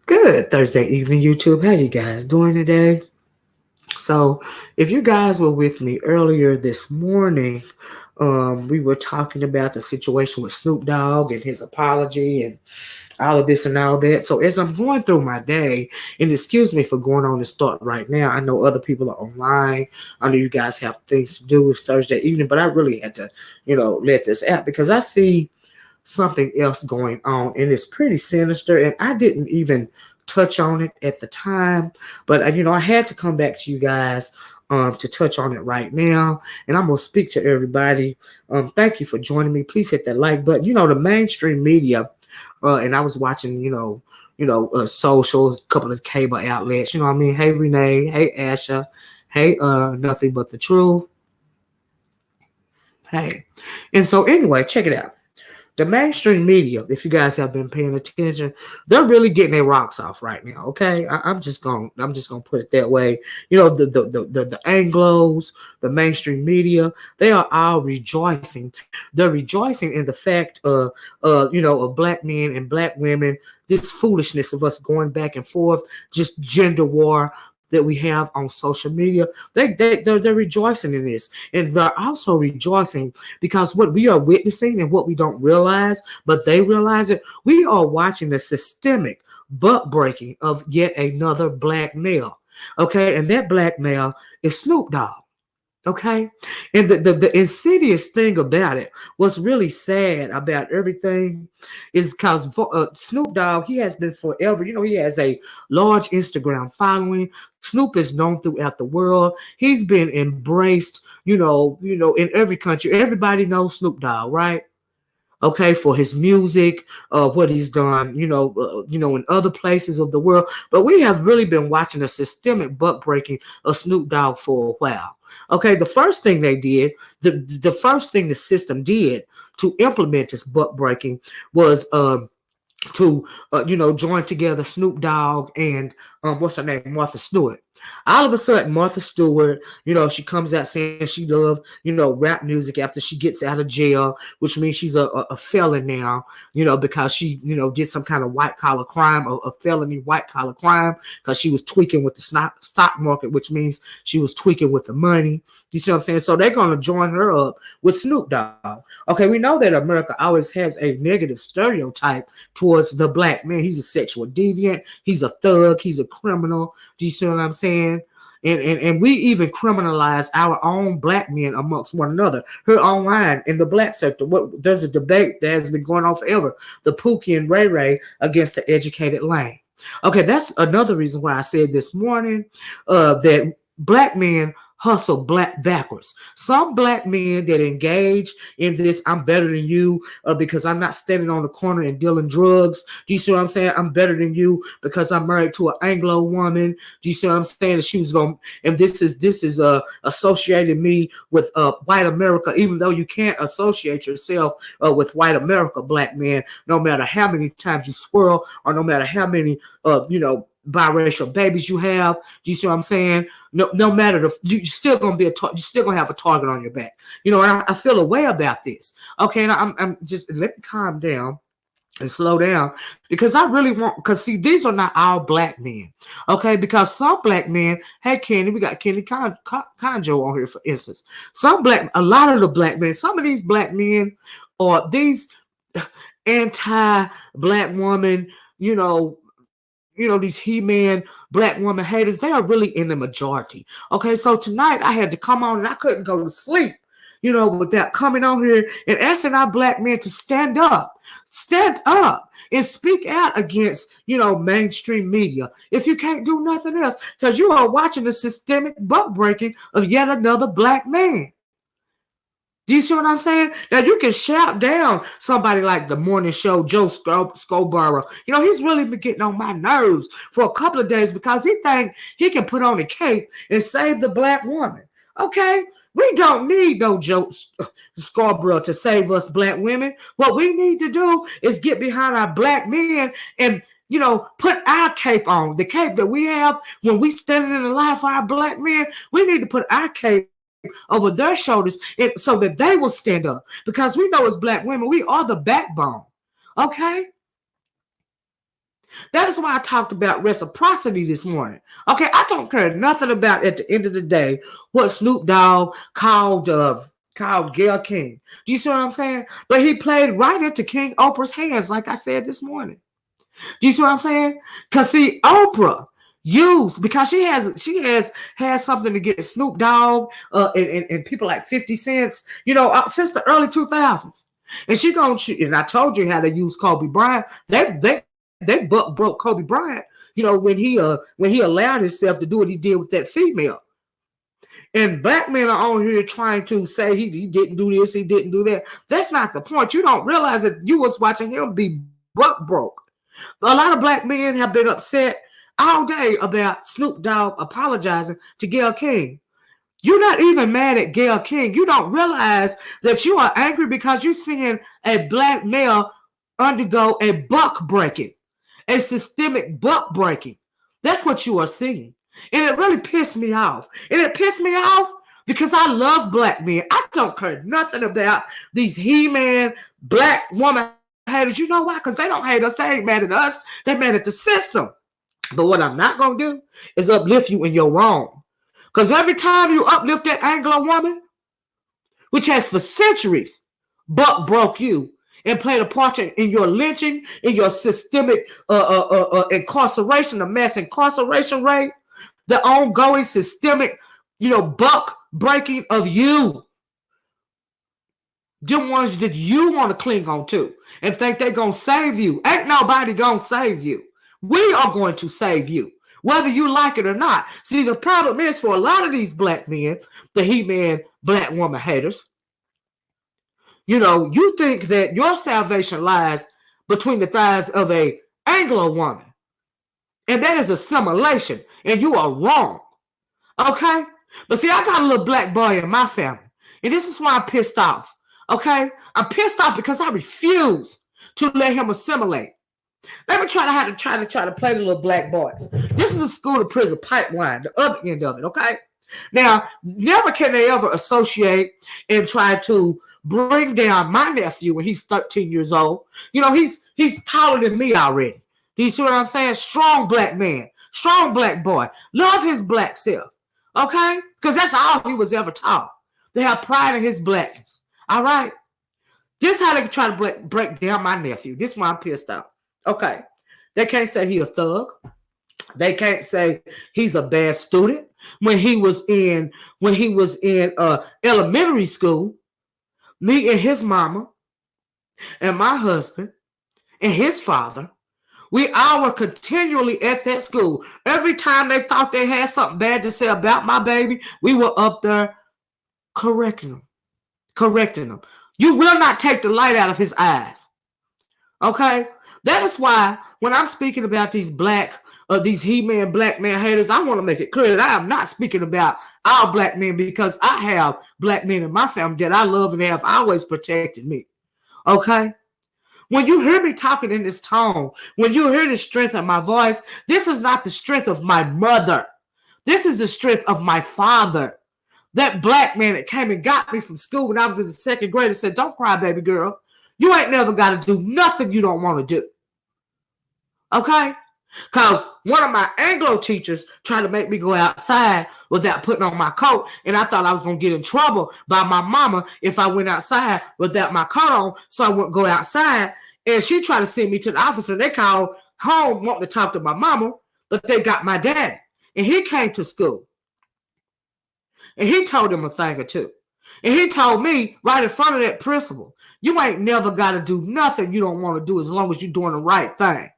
Good Thursday evening, YouTube. How you guys doing today? So, if you guys were with me earlier this morning, we were talking about the situation with Snoop Dogg and his apology and all of this and all that. So, as I'm going through my day, and excuse me for going on and start right now, I know other people are online. I know you guys have things to do. It's Thursday evening, but I really had to, let this out because I see something else going on and it's pretty sinister, and I didn't even touch on it at the time, but I had to come back to you guys to touch on it right now, and I'm gonna speak to everybody. Thank you for joining me. Please hit that like button. The mainstream media, and I was watching social, a couple of cable outlets, you know what I mean. Hey Renee, hey Asha, hey Nothing But the Truth, hey. And so anyway, check it out. The mainstream media, if you guys have been paying attention, they're really getting their rocks off right now. Okay, I'm just gonna put it that way. The Anglos, the mainstream media, they are all rejoicing. They're rejoicing in the fact of black men and black women. This foolishness of us going back and forth, just gender war that we have on social media. They're rejoicing in this, and they're also rejoicing because what we are witnessing and what we don't realize, but they realize it, we are watching the systemic butt breaking of yet another black male. Okay, and that black male is Snoop Dogg. Okay. And the insidious thing about it, what's really sad about everything, is because Snoop Dogg, he has been forever, he has a large Instagram following. Snoop is known throughout the world. He's been embraced, in every country. Everybody knows Snoop Dogg, right? Okay, for his music, what he's done, in other places of the world. But we have really been watching a systemic butt breaking of Snoop Dogg for a while. Okay, the first thing they did, the first thing the system did to implement this butt breaking was to join together Snoop Dogg and what's her name, Martha Stewart. All of a sudden, Martha Stewart, she comes out saying she loves, rap music after she gets out of jail, which means she's a felon now, because she, did some kind of white collar crime, a felony white collar crime, because she was tweaking with the stock market, which means she was tweaking with the money. You see what I'm saying? So they're going to join her up with Snoop Dogg. Okay, we know that America always has a negative stereotype towards the black man. He's a sexual deviant. He's a thug. He's a criminal. Do you see what I'm saying? And we even criminalize our own black men amongst one another. Here online in the black sector, there's a debate that has been going on forever. The Pookie and Ray Ray against the educated lane. Okay, that's another reason why I said this morning that black men hustle black backwards. Some black men that engage in this, I'm better than you because I'm not standing on the corner and dealing drugs. Do you see what I'm saying? I'm better than you because I'm married to an Anglo woman. Do you see what I'm saying? That she was going, and this is associating me with white America, even though you can't associate yourself with white America, black men, no matter how many times you swirl or no matter how many biracial babies you have. Do you see what I'm saying? No matter you're still gonna be you're still gonna have a target on your back. And I feel a way about this. Okay, and I'm just, let me calm down and slow down because I really want, because see, these are not all black men. Okay, because some black men, hey Kenny, we got Kenny Conjo on here for instance. A lot of the black men, some of these black men are these anti-black woman, these he-man black woman haters, they are really in the majority. Okay, so tonight I had to come on and I couldn't go to sleep, without coming on here and asking our black men to stand up and speak out against, mainstream media. If you can't do nothing else, because you are watching the systemic butt breaking of yet another black man. Do you see what I'm saying? Now you can shout down somebody like the morning show, Joe Scoborough. You know, he's really been getting on my nerves for a couple of days because he think he can put on a cape and save the black woman. Okay? We don't need no Joe Scarborough to save us black women. What we need to do is get behind our black men and, you know, put our cape on. The cape that we have when we standing in the line for our black men, we need to put our cape over their shoulders so that they will stand up. Because we know as black women, we are the backbone. Okay? That is why I talked about reciprocity this morning. Okay, I don't care nothing about at the end of the day what Snoop Dogg called Gayle King. Do you see what I'm saying? But he played right into King Oprah's hands, like I said this morning. Do you see what I'm saying? Because see, Oprah used, because she has had something to get Snoop Dogg and people like 50 Cent, you know, since the early 2000s. And she gonna shoot, and I told you how they use Kobe Bryant. They broke Kobe Bryant, you know, when he allowed himself to do what he did with that female. And black men are on here trying to say he didn't do this, he didn't do that. That's not the point. You don't realize that you was watching him be buck broke. A lot of black men have been upset all day about Snoop Dogg apologizing to Gayle King. You're not even mad at Gayle King. You don't realize that you are angry because you're seeing a black male undergo a buck breaking, a systemic buck breaking. That's what you are seeing. And it really pissed me off. And it pissed me off because I love black men. I don't care nothing about these he-man, black woman haters. You know why? Because they don't hate us. They ain't mad at us. They mad at the system. But what I'm not going to do is uplift you in your wrong. Because every time you uplift that Anglo woman, which has for centuries buck broke you and played a part in your lynching, in your systemic incarceration, the mass incarceration rate, the ongoing systemic, you know, buck breaking of you. Them ones that you want to cling on to and think they're going to save you. Ain't nobody going to save you. We are going to save you, whether you like it or not. See, the problem is for a lot of these black men, the he-man, black woman haters, you know, you think that your salvation lies between the thighs of a Anglo woman. And that is assimilation. And you are wrong. Okay? But see, I got a little black boy in my family. And this is why I'm pissed off. Okay? I'm pissed off because I refuse to let him assimilate. Let me try to play the little black boys. This is a school to prison pipeline, the other end of it, okay? Now, never can they ever associate and try to bring down my nephew when he's 13 years old. You know, he's taller than me already. Do you see what I'm saying? Strong black man, strong black boy. Love his black self, okay? Because that's all he was ever taught. They have pride in his blackness, all right? This is how they try to break down my nephew. This is why I'm pissed off. Okay, they can't say he a thug. They can't say he's a bad student. When he was in elementary school, me and his mama and my husband and his father, we all were continually at that school. Every time they thought they had something bad to say about my baby, we were up there correcting them. You will not take the light out of his eyes. Okay? That is why when I'm speaking about these these he-man, black man haters, I want to make it clear that I am not speaking about all black men because I have black men in my family that I love and have always protected me. Okay? When you hear me talking in this tone, when you hear the strength of my voice, this is not the strength of my mother. This is the strength of my father. That black man that came and got me from school when I was in the second grade and said, "Don't cry, baby girl. You ain't never got to do nothing you don't want to do." Okay? Because one of my Anglo teachers tried to make me go outside without putting on my coat, and I thought I was going to get in trouble by my mama if I went outside without my coat on, so I wouldn't go outside. And she tried to send me to the office, and they called home wanting to talk to my mama, but they got my daddy. And he came to school. And he told him a thing or two. And he told me right in front of that principal, you ain't never got to do nothing you don't want to do as long as you're doing the right thing.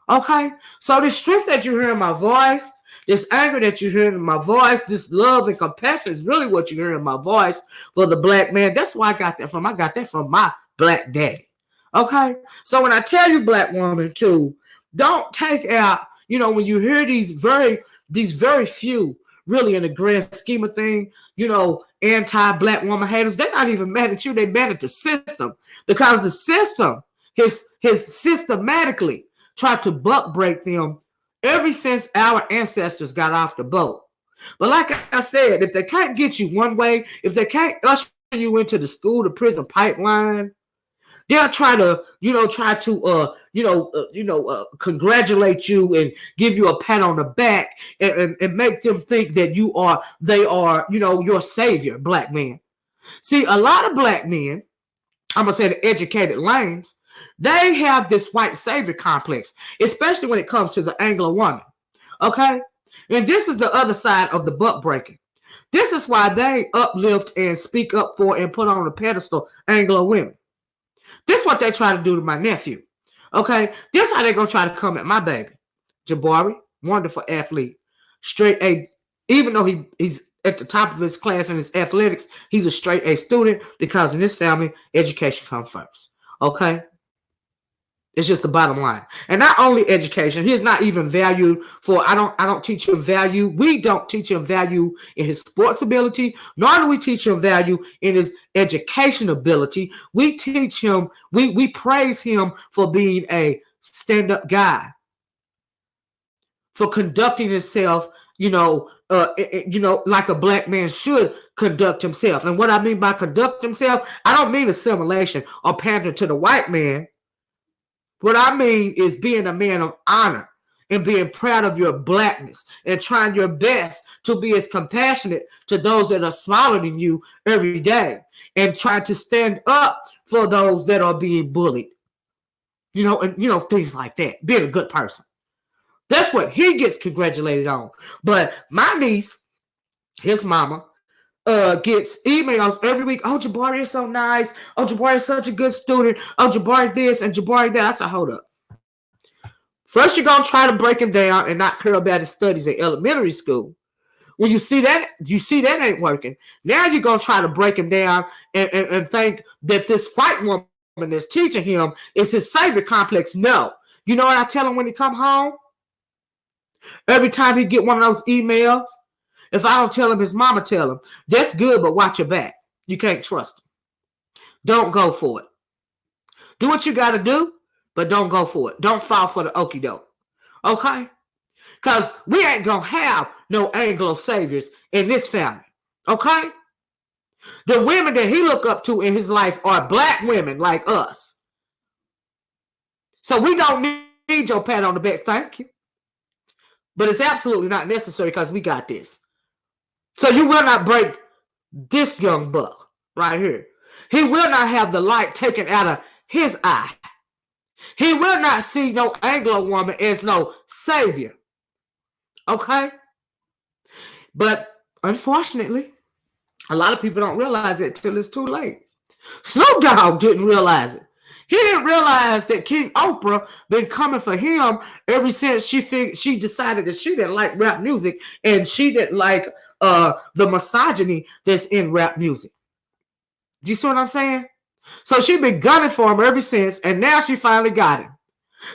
Okay? So the strength that you hear in my voice, This anger that you hear in my voice, this love and compassion is really what you hear in my voice for the black man. That's where I got that from. I got that from my black daddy. Okay? So when I tell you, black woman, too, don't take out, when you hear these very few, really in the grand scheme of things, anti-black woman haters, they're not even mad at you. They're mad at the system, because the system has systematically tried to buck break them ever since our ancestors got off the boat. But like I said, if they can't get you one way, if they can't usher you into the school to prison pipeline, they'll try to congratulate you and give you a pat on the back and make them think that they are your savior, black men. See, a lot of black men, I'm gonna say the educated lanes, they have this white savior complex, especially when it comes to the Anglo woman. Okay? And this is the other side of the buck breaking. This is why they uplift and speak up for and put on a pedestal Anglo women. This is what they try to do to my nephew. Okay? This is how they're going to try to come at my baby. Jabari, wonderful athlete. Straight A. Even though he's at the top of his class in his athletics, he's a straight A student, because in this family, education comes first. Okay? It's just the bottom line. And not only education, he's not even valued for, I don't teach him value. We don't teach him value in his sports ability, nor do we teach him value in his education ability. We teach him, we praise him for being a stand-up guy, for conducting himself, like a black man should conduct himself. And what I mean by conduct himself, I don't mean assimilation or pandering to the white man. What I mean is being a man of honor and being proud of your blackness and trying your best to be as compassionate to those that are smaller than you every day, and trying to stand up for those that are being bullied. Things like that. Being a good person. That's what he gets congratulated on. But my niece, his mama, gets emails every week. Oh, Jabari is so nice. Oh, Jabari is such a good student. Oh, Jabari this and Jabari that. I said, hold up. First, you're going to try to break him down and not care about his studies in elementary school. When you see that ain't working. Now you're going to try to break him down and think that this white woman that's teaching him is his savior complex. No. You know what I tell him when he come home? Every time he get one of those emails, if I don't tell him, his mama tell him, that's good, but watch your back. You can't trust him. Don't go for it. Do what you got to do, but don't go for it. Don't fall for the okie doke. Okay? Because we ain't going to have no Anglo saviors in this family. Okay? The women that he look up to in his life are black women like us. So we don't need your pat on the back. Thank you. But it's absolutely not necessary, because we got this. So you will not break this young buck right here. He will not have the light taken out of his eye. He will not see no Anglo woman as no savior. Okay? But unfortunately, a lot of people don't realize it till it's too late. Snoop Dogg didn't realize it. He didn't realize that King Oprah been coming for him ever since she decided that she didn't like rap music, and she didn't like the misogyny that's in rap music. Do you see what I'm saying? So she been gunning for him ever since, and now she finally got him.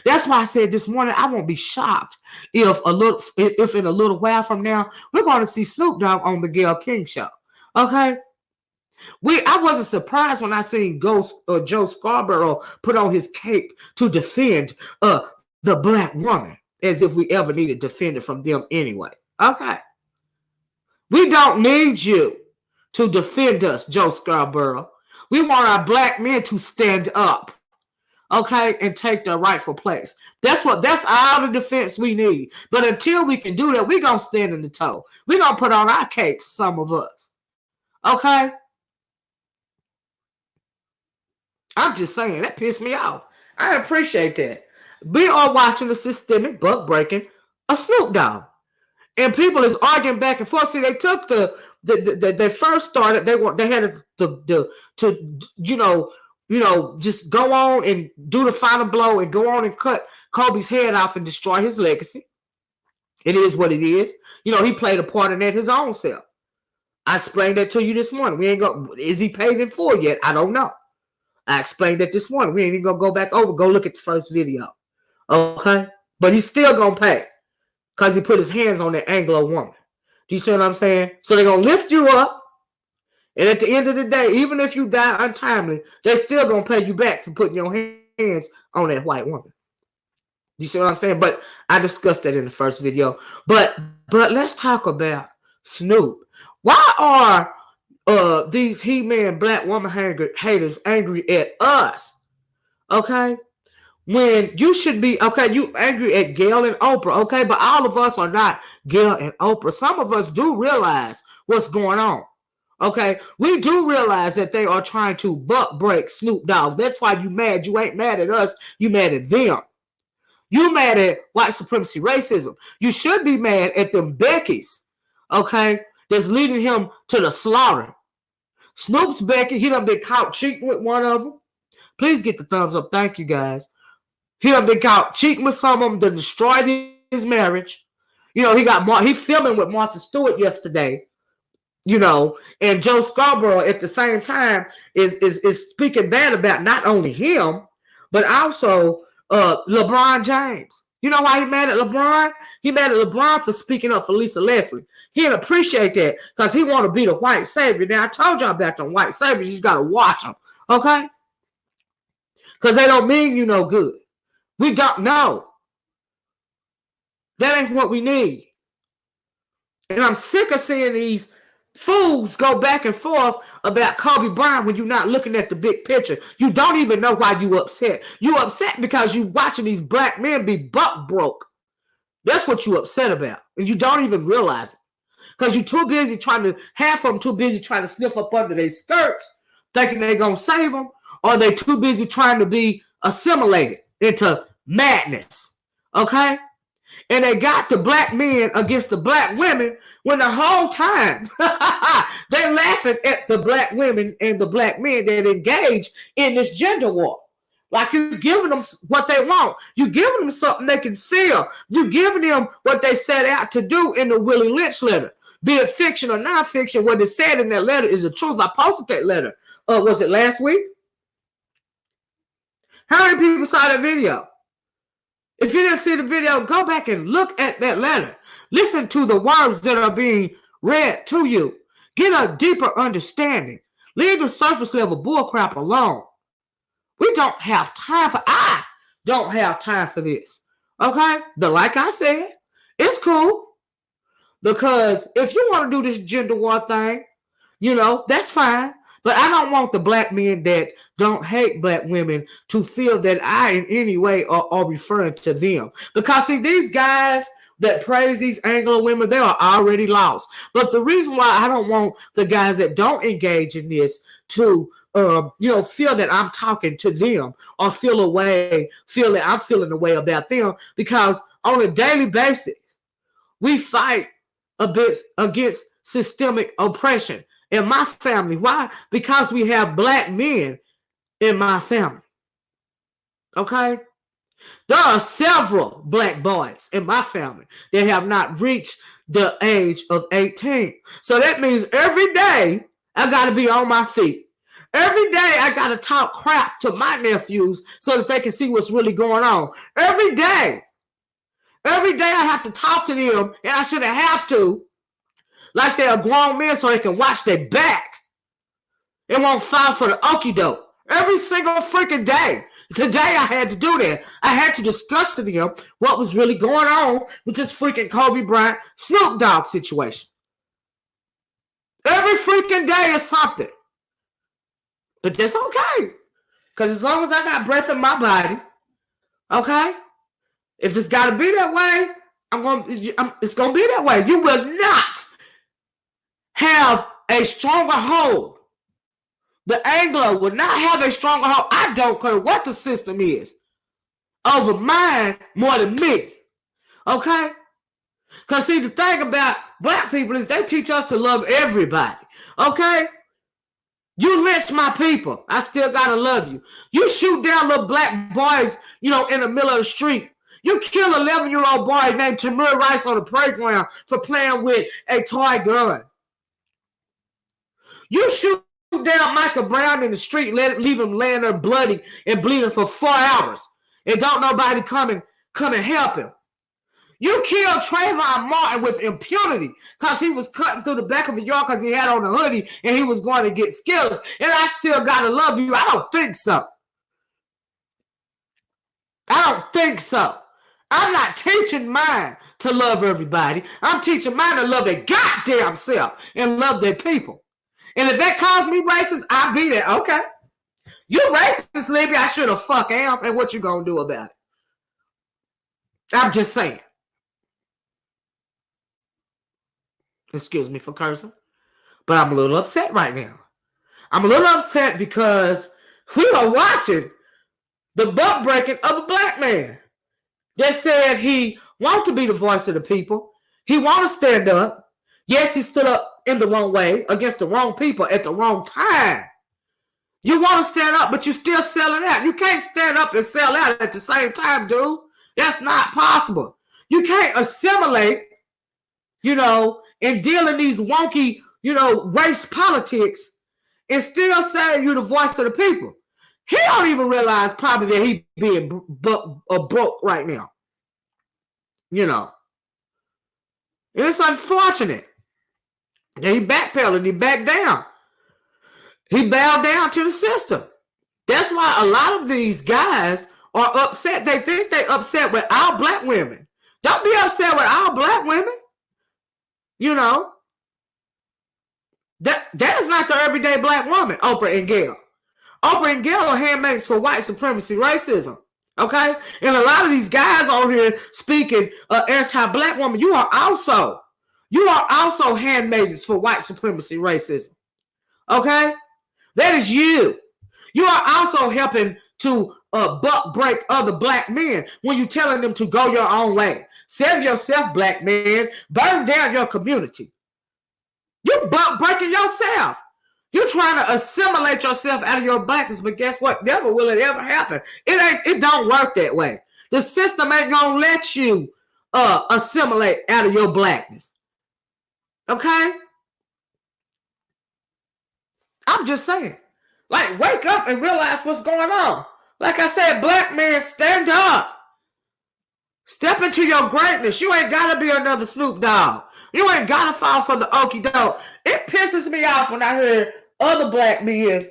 That's why I said this morning I won't be shocked if in a little while from now we're going to see Snoop Dogg on the Gayle King show. Okay? I wasn't surprised when I seen Joe Scarborough put on his cape to defend the black woman, as if we ever needed to defend it from them anyway. Okay. We don't need you to defend us, Joe Scarborough. We want our black men to stand up, okay, and take their rightful place. That's all the defense we need. But until we can do that, we're going to stand in the toe. We're going to put on our capes, some of us. Okay? I'm just saying, that pissed me off. I appreciate that. We are watching the systemic buck breaking of Snoop Dogg. And people is arguing back and forth. See, they took they first started, they had to just go on and do the final blow and go on and cut Kobe's head off and destroy his legacy. It is what it is. You know, he played a part in that his own self. I explained that to you this morning. We ain't go. Is he paid in full yet? I don't know. I explained that this morning. We ain't even gonna go back over. Go look at the first video. Okay? But he's still gonna pay because he put his hands on that Anglo woman. Do you see what I'm saying? So they're gonna lift you up. And at the end of the day, even if you die untimely, they're still gonna pay you back for putting your hands on that white woman. You see what I'm saying? But I discussed that in the first video. But let's talk about Snoop. Why are these He-Man black woman haters angry at us? Okay? When you should be, okay, you angry at Gail and Oprah, okay? But all of us are not Gail and Oprah. Some of us do realize what's going on. Okay, we do realize that they are trying to buck break Snoop Dogg. That's why you mad. You ain't mad at us. You mad at them. You mad at white supremacy racism. You should be mad at them Beckys, okay, that's leading him to the slaughter. Snoop's Becky, he done been caught cheating with one of them. Please get the thumbs up. Thank you, guys. He done been caught cheating with some of them that destroyed his marriage. You know, he filming with Martha Stewart yesterday. You know, and Joe Scarborough at the same time is speaking bad about not only him, but also LeBron James. You know why he mad at LeBron? He mad at LeBron for speaking up for Lisa Leslie. He didn't appreciate that because he want to be the white savior. Now, I told y'all about them white saviors. You just got to watch them, okay? Because they don't mean you no good. We don't know. That ain't what we need. And I'm sick of seeing these fools go back and forth about Kobe Bryant when you're not looking at the big picture. You don't even know why you upset. You upset because you watching these black men be buck broke. That's what you upset about. And you don't even realize it. Because you're too busy half of them too busy trying to sniff up under their skirts, thinking they're going to save them, or they too busy trying to be assimilated into madness. Okay? And they got the black men against the black women when the whole time they're laughing at the black women and the black men that engage in this gender war. Like you're giving them what they want. You're giving them something they can feel. You're giving them what they set out to do in the Willie Lynch letter. Be it fiction or non-fiction, what is said in that letter is the truth. I posted that letter. Was it last week? How many people saw that video? If you didn't see the video, go back and look at that letter. Listen to the words that are being read to you. Get a deeper understanding. Leave the surface level bullcrap alone. We don't have time I don't have time for this. Okay? But like I said, it's cool. Because if you want to do this gender war thing, you know, that's fine. But I don't want the black men that don't hate black women to feel that I in any way are referring to them. Because see, these guys that praise these Anglo women, they are already lost. But the reason why I don't want the guys that don't engage in this to feel that I'm talking to them or feel that I'm feeling a way about them, because on a daily basis, we fight a bit against systemic oppression. In my family. Why? Because we have black men in my family. Okay? There are several black boys in my family that have not reached the age of 18. So that means every day I got to be on my feet. Every day I got to talk crap to my nephews so that they can see what's really going on. Every day I have to talk to them, and I shouldn't have to, like they're grown men so they can watch their back. It won't fall for the okie doke. Every single freaking day. Today I had to do that. I had to discuss to them what was really going on with this freaking Kobe Bryant Snoop Dogg situation. Every freaking day is something. But that's okay. Because as long as I got breath in my body, okay? If it's got to be that way, it's going to be that way. You will not have a stronger hold. The Anglo will not have a stronger hold. I don't care what the system is over mine more than me. Okay? Because see, the thing about black people is they teach us to love everybody. Okay? You lynch my people, I still gotta love you. You shoot down little black boys, in the middle of the street, You kill 11-year-old boy named Tamir Rice on the playground for playing with a toy gun. You shoot down Michael Brown in the street, leave him laying there bloody and bleeding for 4 hours, and don't nobody come and help him. You killed Trayvon Martin with impunity because he was cutting through the back of the yard because he had on a hoodie and he was going to get skills. And I still gotta love you. I don't think so. I don't think so. I'm not teaching mine to love everybody. I'm teaching mine to love their goddamn self and love their people. And if that calls me racist, I'll be there. Okay. You racist, Libby. I should have fuck am. And what you gonna do about it? I'm just saying. Excuse me for cursing. But I'm a little upset right now. I'm a little upset because we are watching the butt breaking of a black man that said he wants to be the voice of the people. He wants to stand up. Yes, he stood up in the wrong way against the wrong people at the wrong time. You want to stand up, but you're still selling out. You can't stand up and sell out at the same time, dude. That's not possible. You can't assimilate, and deal in these wonky, race politics and still say you're the voice of the people. He don't even realize probably that he being broke right now. And it's unfortunate. And he backpedaled. He backed down. He bowed down to the system. That's why a lot of these guys are upset. They think they're upset with our black women. Don't be upset with our black women. That is not the everyday black woman, Oprah and Gail. Oprah and Gail are handmaids for white supremacy racism. Okay? And a lot of these guys on here speaking anti-black woman, you are also handmaidens for white supremacy racism. Okay? That is you. You are also helping to butt break other black men when you're telling them to go your own way. Save yourself, black man. Burn down your community. You're butt breaking yourself. You're trying to assimilate yourself out of your blackness, but guess what? Never will it ever happen. It don't work that way. The system ain't gonna let you assimilate out of your blackness. Okay? I'm just saying. Like, wake up and realize what's going on. Like I said, black man, stand up. Step into your greatness. You ain't got to be another Snoop Dogg. You ain't got to fall for the okie doke. It pisses me off when I hear other black men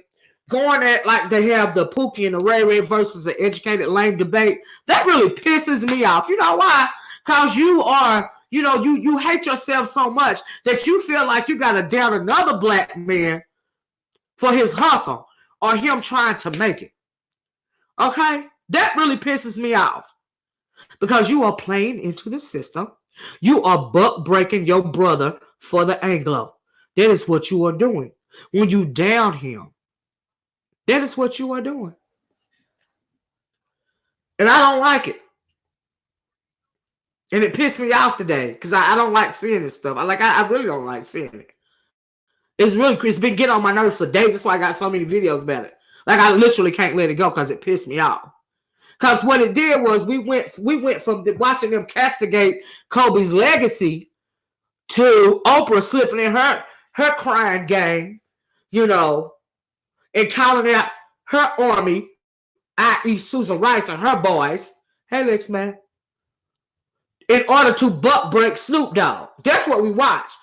going at like they have the Pookie and the Ray Ray versus the educated lame debate. That really pisses me off. You know why? Because you are, you hate yourself so much that you feel like you got to down another black man for his hustle or him trying to make it. Okay? That really pisses me off. Because you are playing into the system. You are butt breaking your brother for the Anglo. That is what you are doing. When you down him, that is what you are doing. And I don't like it. And it pissed me off today because I don't like seeing this stuff. I really don't like seeing it. It's been getting on my nerves for days. That's why I got so many videos about it. Like, I literally can't let it go because it pissed me off. Because what it did was we went from watching them castigate Kobe's legacy to Oprah slipping in her crying game, and calling out her army, i.e. Susan Rice and her boys. Hey, Lex, man. In order to butt break Snoop Dogg. That's what we watched.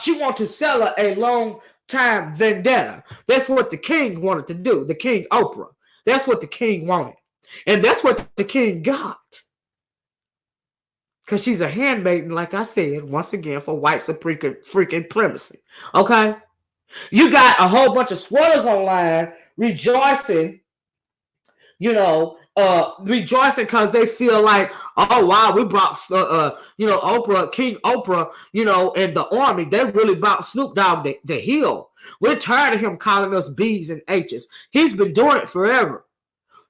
She wanted to sell her a long time vendetta. That's what the king wanted to do. The king, Oprah. That's what the king wanted. And that's what the king got. Because she's a handmaiden, like I said, once again, for white freaking primacy. Okay? You got a whole bunch of swirlers online rejoicing, rejoicing because they feel like, oh, wow, we brought, Oprah, King Oprah, and the army. They really brought Snoop Dogg the hill. We're tired of him calling us B's and H's. He's been doing it forever.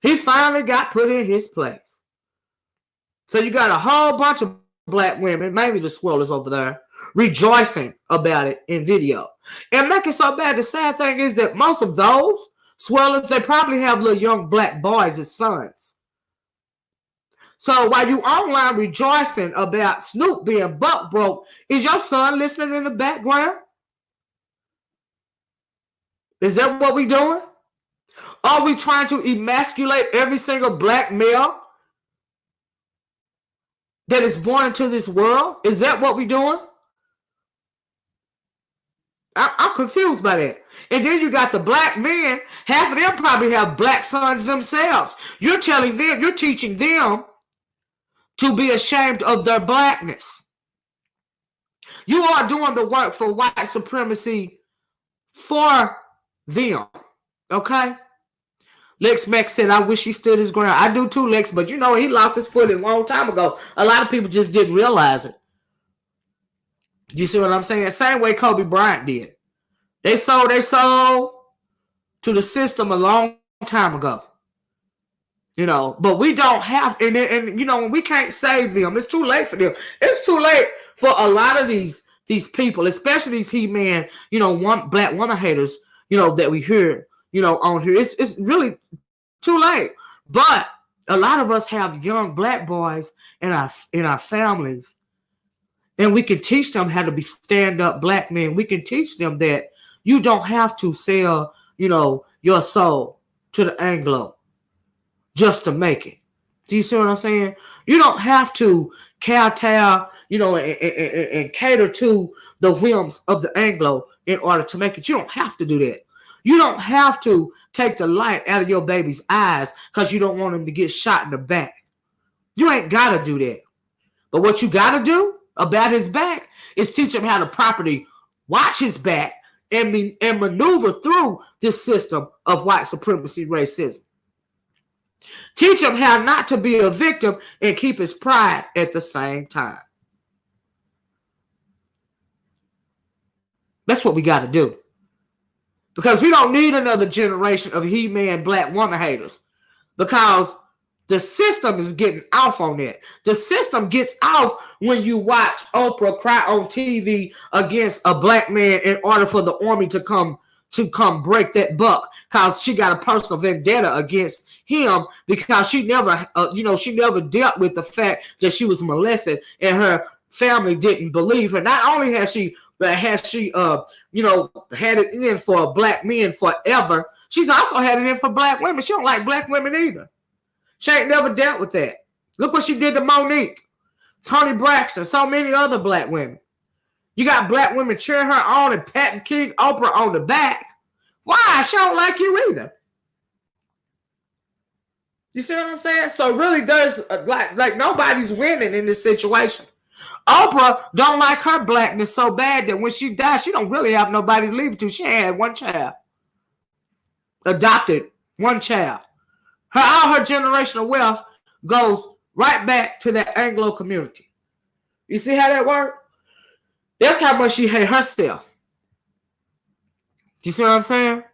He finally got put in his place. So you got a whole bunch of black women, maybe the swirlers over there, rejoicing about it in video. And make it so bad, the sad thing is that most of those swirlers, they probably have little young black boys as sons. So while you online rejoicing about Snoop being buck broke, is your son listening in the background? Is that what we doing? Are we trying to emasculate every single black male that is born into this world? Is that what we doing? I'm confused by that. And then you got the black men. Half of them probably have black sons themselves. You're telling them, you're teaching them to be ashamed of their blackness. You are doing the work for white supremacy for them. Okay? Lex Max said, I wish he stood his ground. I do too, Lex, but you know, he lost his footing a long time ago. A lot of people just didn't realize it. You see what I'm saying? Same way Kobe Bryant did. They sold to the system a long time ago. You know, but we don't have, and you know, we can't save them. It's too late for them. It's too late for a lot of these people, especially these He-Man, you know, black woman haters, you know, that we hear, you know, on here. It's really too late. But a lot of us have young black boys in our families. And we can teach them how to be stand-up black men. We can teach them that you don't have to sell, you know, your soul to the Anglo just to make it. Do you see what I'm saying? You don't have to kowtow, you know, and cater to the whims of the Anglo in order to make it. You don't have to do that. You don't have to take the light out of your baby's eyes because you don't want him to get shot in the back. You ain't got to do that. But what you got to do about his back is teach him how to properly watch his back and maneuver through this system of white supremacy racism. Teach him how not to be a victim and keep his pride at the same time. That's what we got to do. Because we don't need another generation of He-Man black woman haters. Because the system is getting off on that. The system gets off when you watch Oprah cry on TV against a black man in order for the army to come break that buck, because she got a personal vendetta against him because she never, she never dealt with the fact that she was molested and her family didn't believe her. Not only has she had it in for black men forever, she's also had it in for black women. She don't like black women either. She ain't never dealt with that. Look what she did to Monique, Toni Braxton, so many other black women. You got black women cheering her on and patting King Oprah on the back. Why? She don't like you either. You see what I'm saying? So really, there's like nobody's winning in this situation. Oprah don't like her blackness so bad that when she dies, she don't really have nobody to leave it to. She had one child. Adopted one child. All her generational wealth goes right back to that Anglo community. You see how that works? That's how much she hate herself. You see what I'm saying?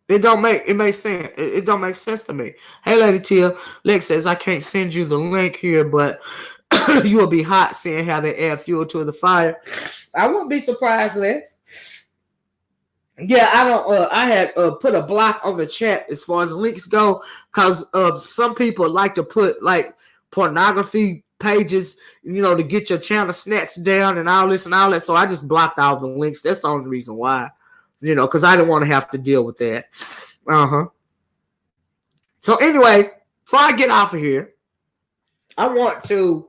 It makes sense. It don't make sense to me. Hey, Lady Tia, Lex says I can't send you the link here, but you will be hot seeing how they add fuel to the fire. I wouldn't be surprised, Lex. Yeah, I don't. I had put a block on the chat as far as links go, because some people like to put like pornography pages, to get your channel snatched down and all this and all that. So I just blocked all the links. That's the only reason why, because I didn't want to have to deal with that. So anyway, before I get off of here, I want to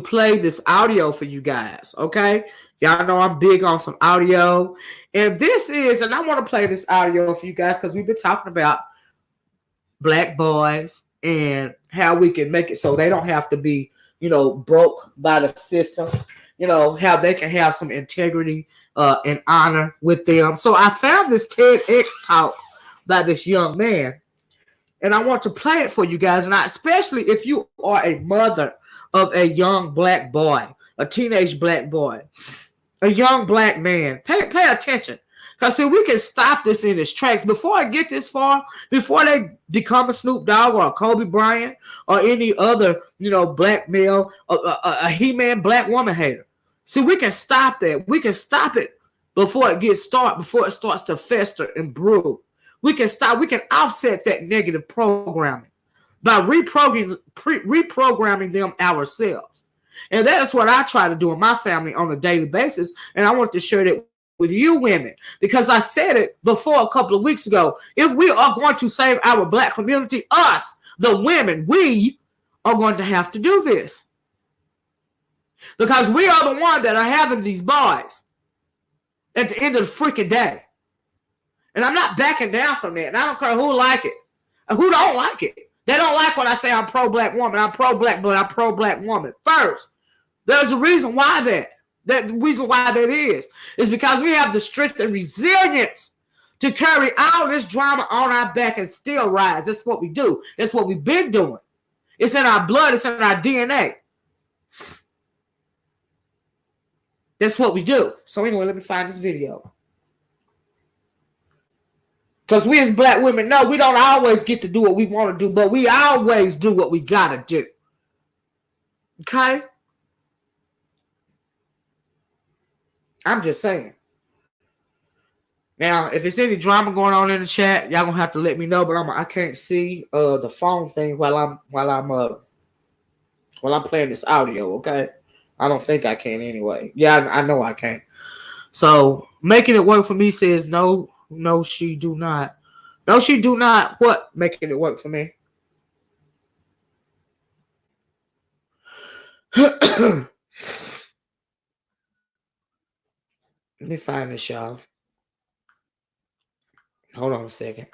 play this audio for you guys. Okay. Y'all know I'm big on some audio. And I want to play this audio for you guys because we've been talking about black boys and how we can make it so they don't have to be, broke by the system, how they can have some integrity and honor with them. So I found this TEDx talk by this young man, and I want to play it for you guys. And especially if you are a mother of a young black boy, a teenage black boy, a young black man, pay attention. Because see, we can stop this in its tracks. Before I get this far, before they become a Snoop Dogg or a Kobe Bryant or any other, black male, a He-Man black woman hater. See, we can stop that. We can stop it before it starts to fester and brew. We can offset that negative programming. by reprogramming them ourselves. And that's what I try to do in my family on a daily basis. And I want to share that with you women, because I said it before a couple of weeks ago. If we are going to save our black community, us, the women, we are going to have to do this. Because we are the ones that are having these boys at the end of the freaking day. And I'm not backing down from it. And I don't care who like it and who don't like it. They don't like when I say I'm pro-black woman. I'm pro-black, but I'm pro-black woman. First, there's a reason why that. The reason why that is because we have the strength and resilience to carry all this drama on our back and still rise. That's what we do. That's what we've been doing. It's in our blood. It's in our DNA. That's what we do. So anyway, let me find this video. Because we as black women know we don't always get to do what we want to do, but we always do what we got to do. Okay? I'm just saying. Now, if it's any drama going on in the chat, y'all gonna have to let me know. But I can't see the phone thing while I'm playing this audio. Okay, I don't think I can anyway. Yeah, I know I can't. So making it work for me says no, she do not. No, she do not. What making it work for me? Let me find this, y'all. Hold on a second.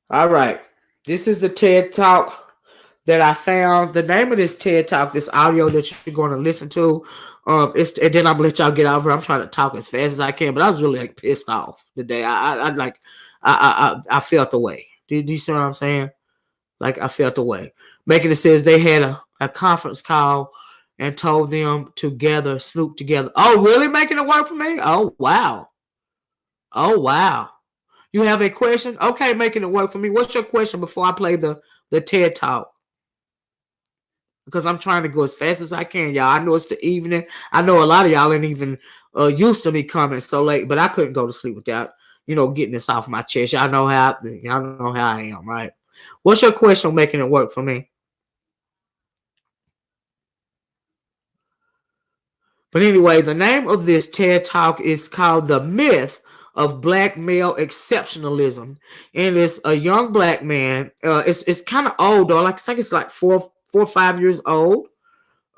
All right. This is the TED Talk that I found. The name of this TED Talk, this audio that you're going to listen to, and then I'm gonna let y'all get over. I'm trying to talk as fast as I can, but I was really pissed off today. I felt the way. Do you see what I'm saying? Like I felt the way. Making it says they had a conference call and told them to gather Snoop together. Oh, really? Making it work for me? Oh, wow. Oh, wow. You have a question? Okay, making it work for me. What's your question before I play the TED Talk? Because I'm trying to go as fast as I can, y'all. I know it's the evening. I know a lot of y'all ain't even used to me coming so late, but I couldn't go to sleep without, getting this off my chest. Y'all know how I am, right? What's your question making it work for me? But anyway, the name of this TED Talk is called The Myth of Black Male Exceptionalism. And it's a young black man. It's kind of old, though. I think it's like 4 or 5 years old.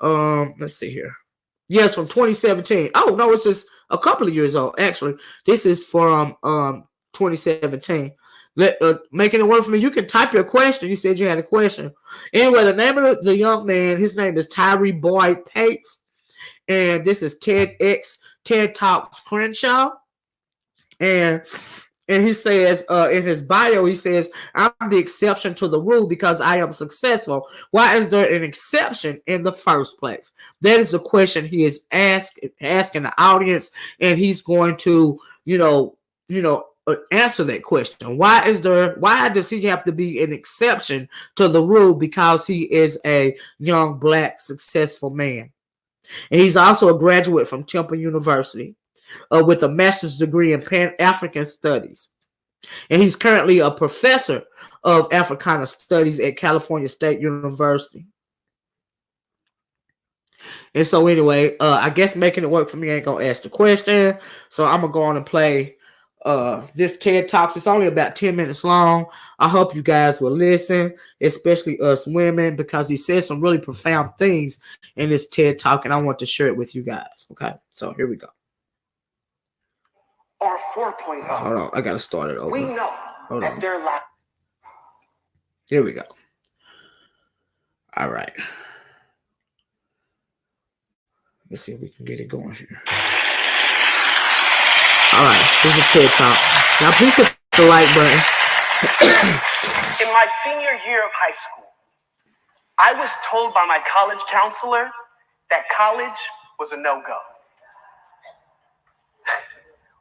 Let's see here. Yes, from 2017. Oh, no, it's just a couple of years old, actually. This is from 2017. Making it work for me. You can type your question. You said you had a question. Anyway, the name of the young man, his name is Tyree Boyd Pates. And this is TED Talks Crenshaw. And he says, in his bio, he says, I'm the exception to the rule because I am successful. Why is there an exception in the first place? That is the question he is asking the audience, and he's going to, answer that question. Why does he have to be an exception to the rule because he is a young black successful man? And he's also a graduate from Temple University with a master's degree in Pan-African Studies. And he's currently a professor of Africana Studies at California State University. And so anyway, I guess making it work for me ain't going to ask the question. So I'm going to go on and play this TED Talks. It's only about 10 minutes long. I hope you guys will listen, especially us women, because he says some really profound things in this TED Talk, and I want to share it with you guys. Okay, so here we go. Or 4.0. Hold on, I gotta start it over. We know that their lives. Here we go. All right. Let's see if we can get it going here. All right, this is a TED Talk. Now, please hit the like button. In my senior year of high school, I was told by my college counselor that college was a no-go.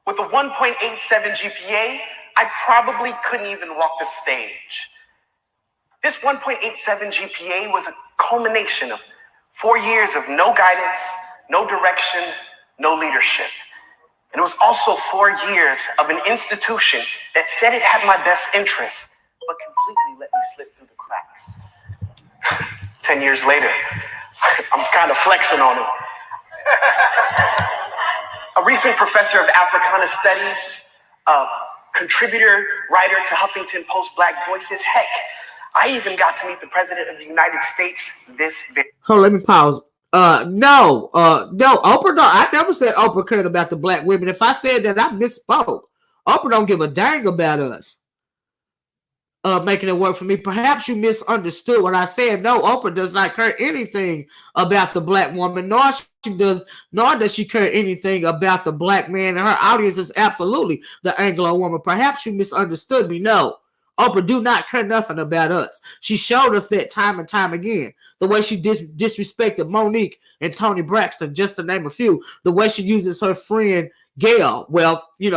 With a 1.87 GPA, I probably couldn't even walk the stage. This 1.87 GPA was a culmination of 4 years of no guidance, no direction, no leadership. And it was also 4 years of an institution that said it had my best interests, but completely let me slip through the cracks. 10 years later, I'm kind of flexing on it. A recent professor of Africana Studies, contributor, writer to Huffington Post Black Voices. Heck, I even got to meet the President of the United States this very. Hold on, let me pause. No, Oprah, no, I never said Oprah cared about the black women. If I said that, I misspoke. Oprah don't give a dang about us. Making it work for me. Perhaps you misunderstood what I said. No, Oprah does not care anything about the black woman, nor does she care anything about the black man. And her audience is absolutely the Anglo woman. Perhaps you misunderstood me. No, Oprah do not care nothing about us. She showed us that time and time again. The way she disrespected Monique and Tony Braxton, just to name a few. The way she uses her friend Gail. Well, they're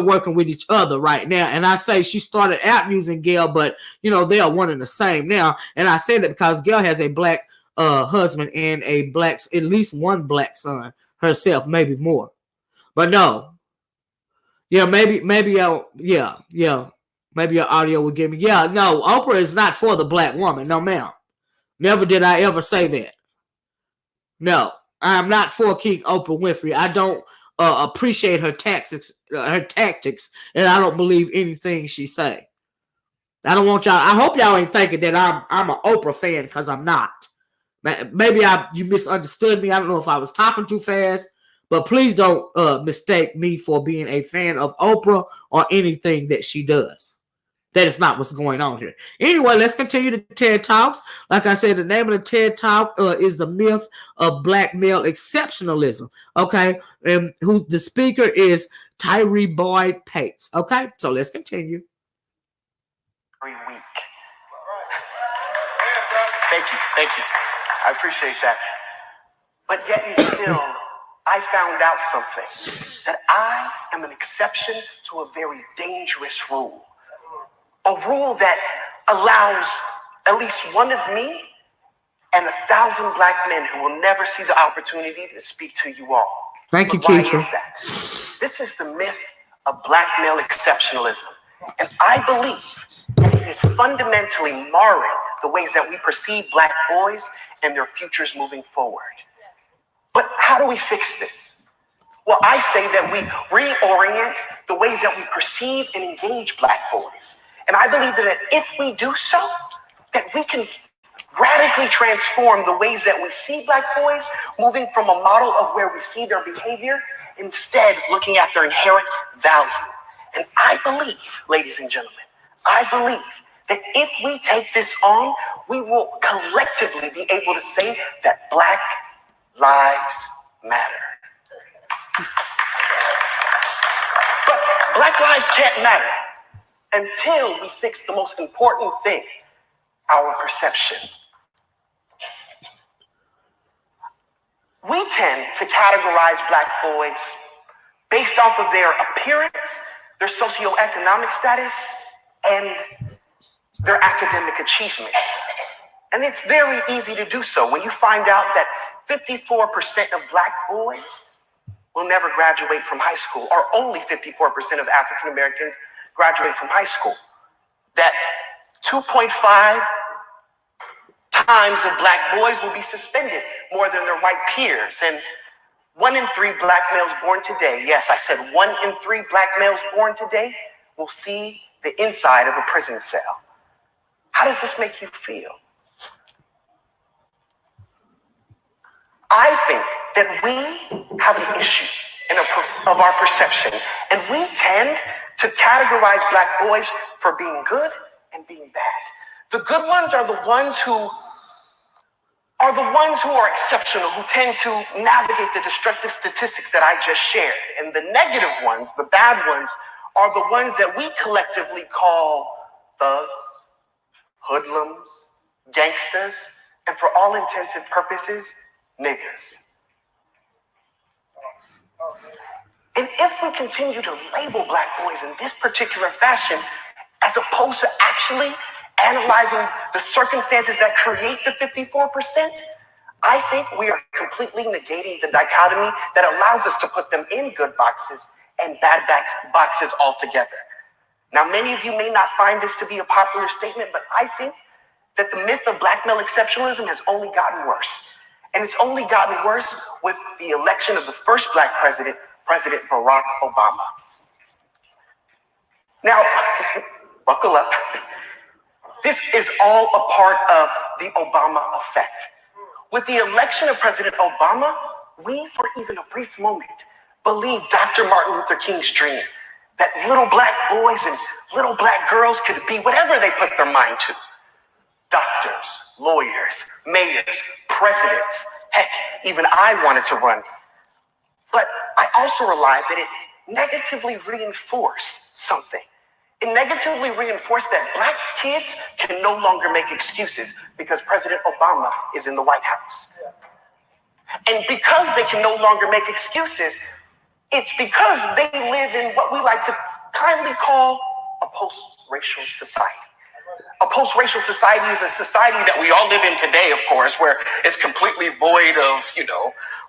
working with each other right now. And I say she started out using Gail, but they are one and the same now. And I say that because Gail has a black husband and at least one black son herself, maybe more. But no. Yeah, maybe your audio would give me. Yeah, no, Oprah is not for the black woman. No, ma'am. Never did I ever say that. No, I'm not for King Oprah Winfrey. I don't appreciate her tactics, and I don't believe anything she say. I don't want y'all. I hope y'all ain't thinking that I'm an Oprah fan, because I'm not. Maybe you misunderstood me. I don't know if I was talking too fast, but please don't mistake me for being a fan of Oprah or anything that she does. That is not what's going on here. Anyway, let's continue the TED Talks. Like I said, the name of the TED Talk is The Myth of Black Male Exceptionalism. Okay, and the speaker is Tyree Boyd Pates. Okay, so let's continue. Every week. Thank you. I appreciate that. But yet and still, I found out something. That I am an exception to a very dangerous rule. A rule that allows at least one of me and 1,000 black men who will never see the opportunity to speak to you all. Thank you, Why teacher. is that? This is the myth of black male exceptionalism. And I believe that it is fundamentally marring the ways that we perceive black boys and their futures moving forward. But how do we fix this? Well, I say that we reorient the ways that we perceive and engage black boys. And I believe that if we do so, that we can radically transform the ways that we see black boys, moving from a model of where we see their behavior, instead looking at their inherent value. And I believe, ladies and gentlemen, that if we take this on, we will collectively be able to say that Black lives matter. But Black lives can't matter until we fix the most important thing, our perception. We tend to categorize black boys based off of their appearance, their socioeconomic status, and their academic achievement. And it's very easy to do so when you find out that 54% of black boys will never graduate from high school, or only 54% of African Americans graduate from high school. That 2.5 times of black boys will be suspended more than their white peers. And 1 in 3 black males born today, yes, I said 1 in 3 black males born today will see the inside of a prison cell. How does this make you feel? I think that we have an issue of our perception, and we tend to categorize black boys for being good and being bad. The good ones are the ones who are exceptional, who tend to navigate the destructive statistics that I just shared. And the negative ones, the bad ones, are the ones that we collectively call thugs, hoodlums, gangsters, and for all intents and purposes, niggas. And if we continue to label black boys in this particular fashion, as opposed to actually analyzing the circumstances that create the 54%, I think we are completely negating the dichotomy that allows us to put them in good boxes and bad boxes altogether. Now, many of you may not find this to be a popular statement, but I think that the myth of black male exceptionalism has only gotten worse. And it's only gotten worse with the election of the first black president, President Barack Obama. Now, buckle up. This is all a part of the Obama effect. With the election of President Obama, we, for even a brief moment, believed Dr. Martin Luther King's dream that little black boys and little black girls could be whatever they put their mind to. Doctors, lawyers, mayors, presidents. Heck, even I wanted to run. But I also realized that it negatively reinforced something. It negatively reinforced that black kids can no longer make excuses because President Obama is in the White House. And because they can no longer make excuses, it's because they live in what we like to kindly call a post-racial society. A post-racial society is a society that we all live in today, of course, where it's completely void of,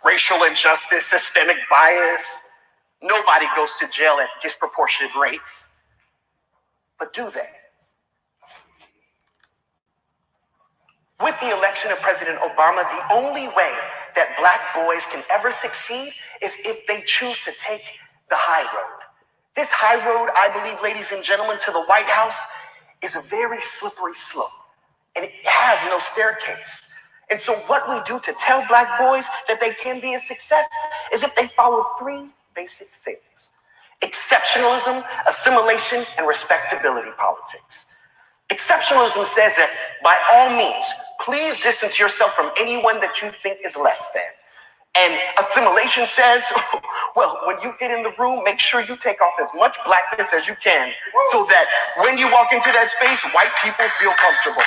racial injustice, systemic bias. Nobody goes to jail at disproportionate rates. But do they? With the election of President Obama, the only way that black boys can ever succeed is if they choose to take the high road. This high road, I believe, ladies and gentlemen, to the White House is a very slippery slope, and it has no staircase. And so what we do to tell black boys that they can be a success is if they follow three basic things: exceptionalism, assimilation, and respectability politics. Exceptionalism says that by all means, please distance yourself from anyone that you think is less than. And assimilation says, well, when you get in the room, make sure you take off as much blackness as you can so that when you walk into that space, white people feel comfortable.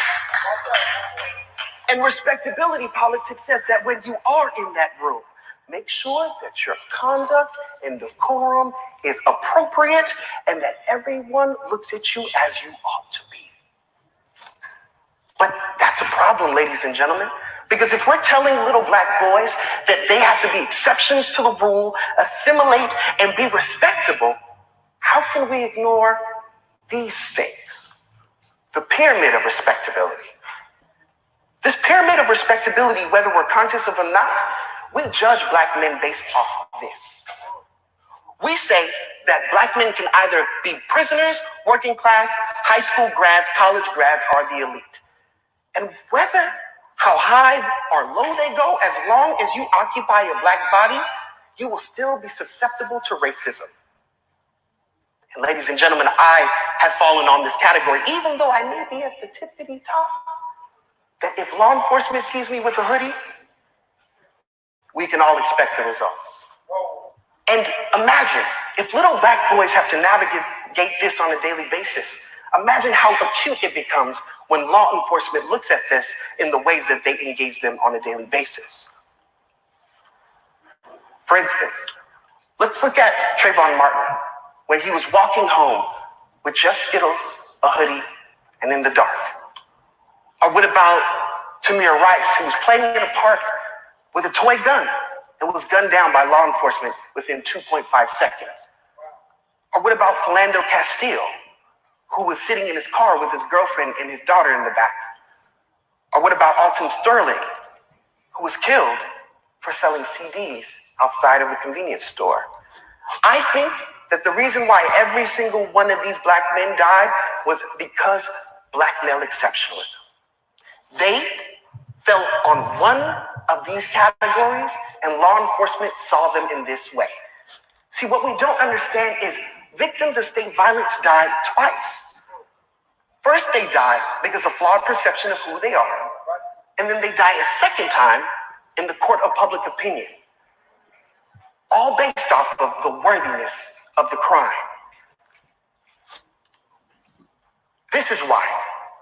And respectability politics says that when you are in that room, make sure that your conduct and decorum is appropriate and that everyone looks at you as you ought to be. But that's a problem, ladies and gentlemen, because if we're telling little black boys that they have to be exceptions to the rule, assimilate, and be respectable, how can we ignore these things? The pyramid of respectability. This pyramid of respectability, whether we're conscious of it or not, we judge black men based off of this. We say that black men can either be prisoners, working class, high school grads, college grads, or the elite. And whether how high or low they go, as long as you occupy a black body, you will still be susceptible to racism. And ladies and gentlemen, I have fallen on this category, even though I may be at the tippity top, that if law enforcement sees me with a hoodie, we can all expect the results. And imagine if little black boys have to navigate this on a daily basis. Imagine how acute it becomes when law enforcement looks at this in the ways that they engage them on a daily basis. For instance, let's look at Trayvon Martin when he was walking home with just Skittles, a hoodie, and in the dark. Or what about Tamir Rice, who was playing in a park with a toy gun and was gunned down by law enforcement within 2.5 seconds? Or what about Philando Castile, who was sitting in his car with his girlfriend and his daughter in the back? Or what about Alton Sterling, who was killed for selling CDs outside of a convenience store? I think that the reason why every single one of these black men died was because black male exceptionalism. They fell on one of these categories and law enforcement saw them in this way. See, what we don't understand is victims of state violence died twice. First, they die because of flawed perception of who they are, and then they die a second time in the court of public opinion, all based off of the worthiness of the crime. This is why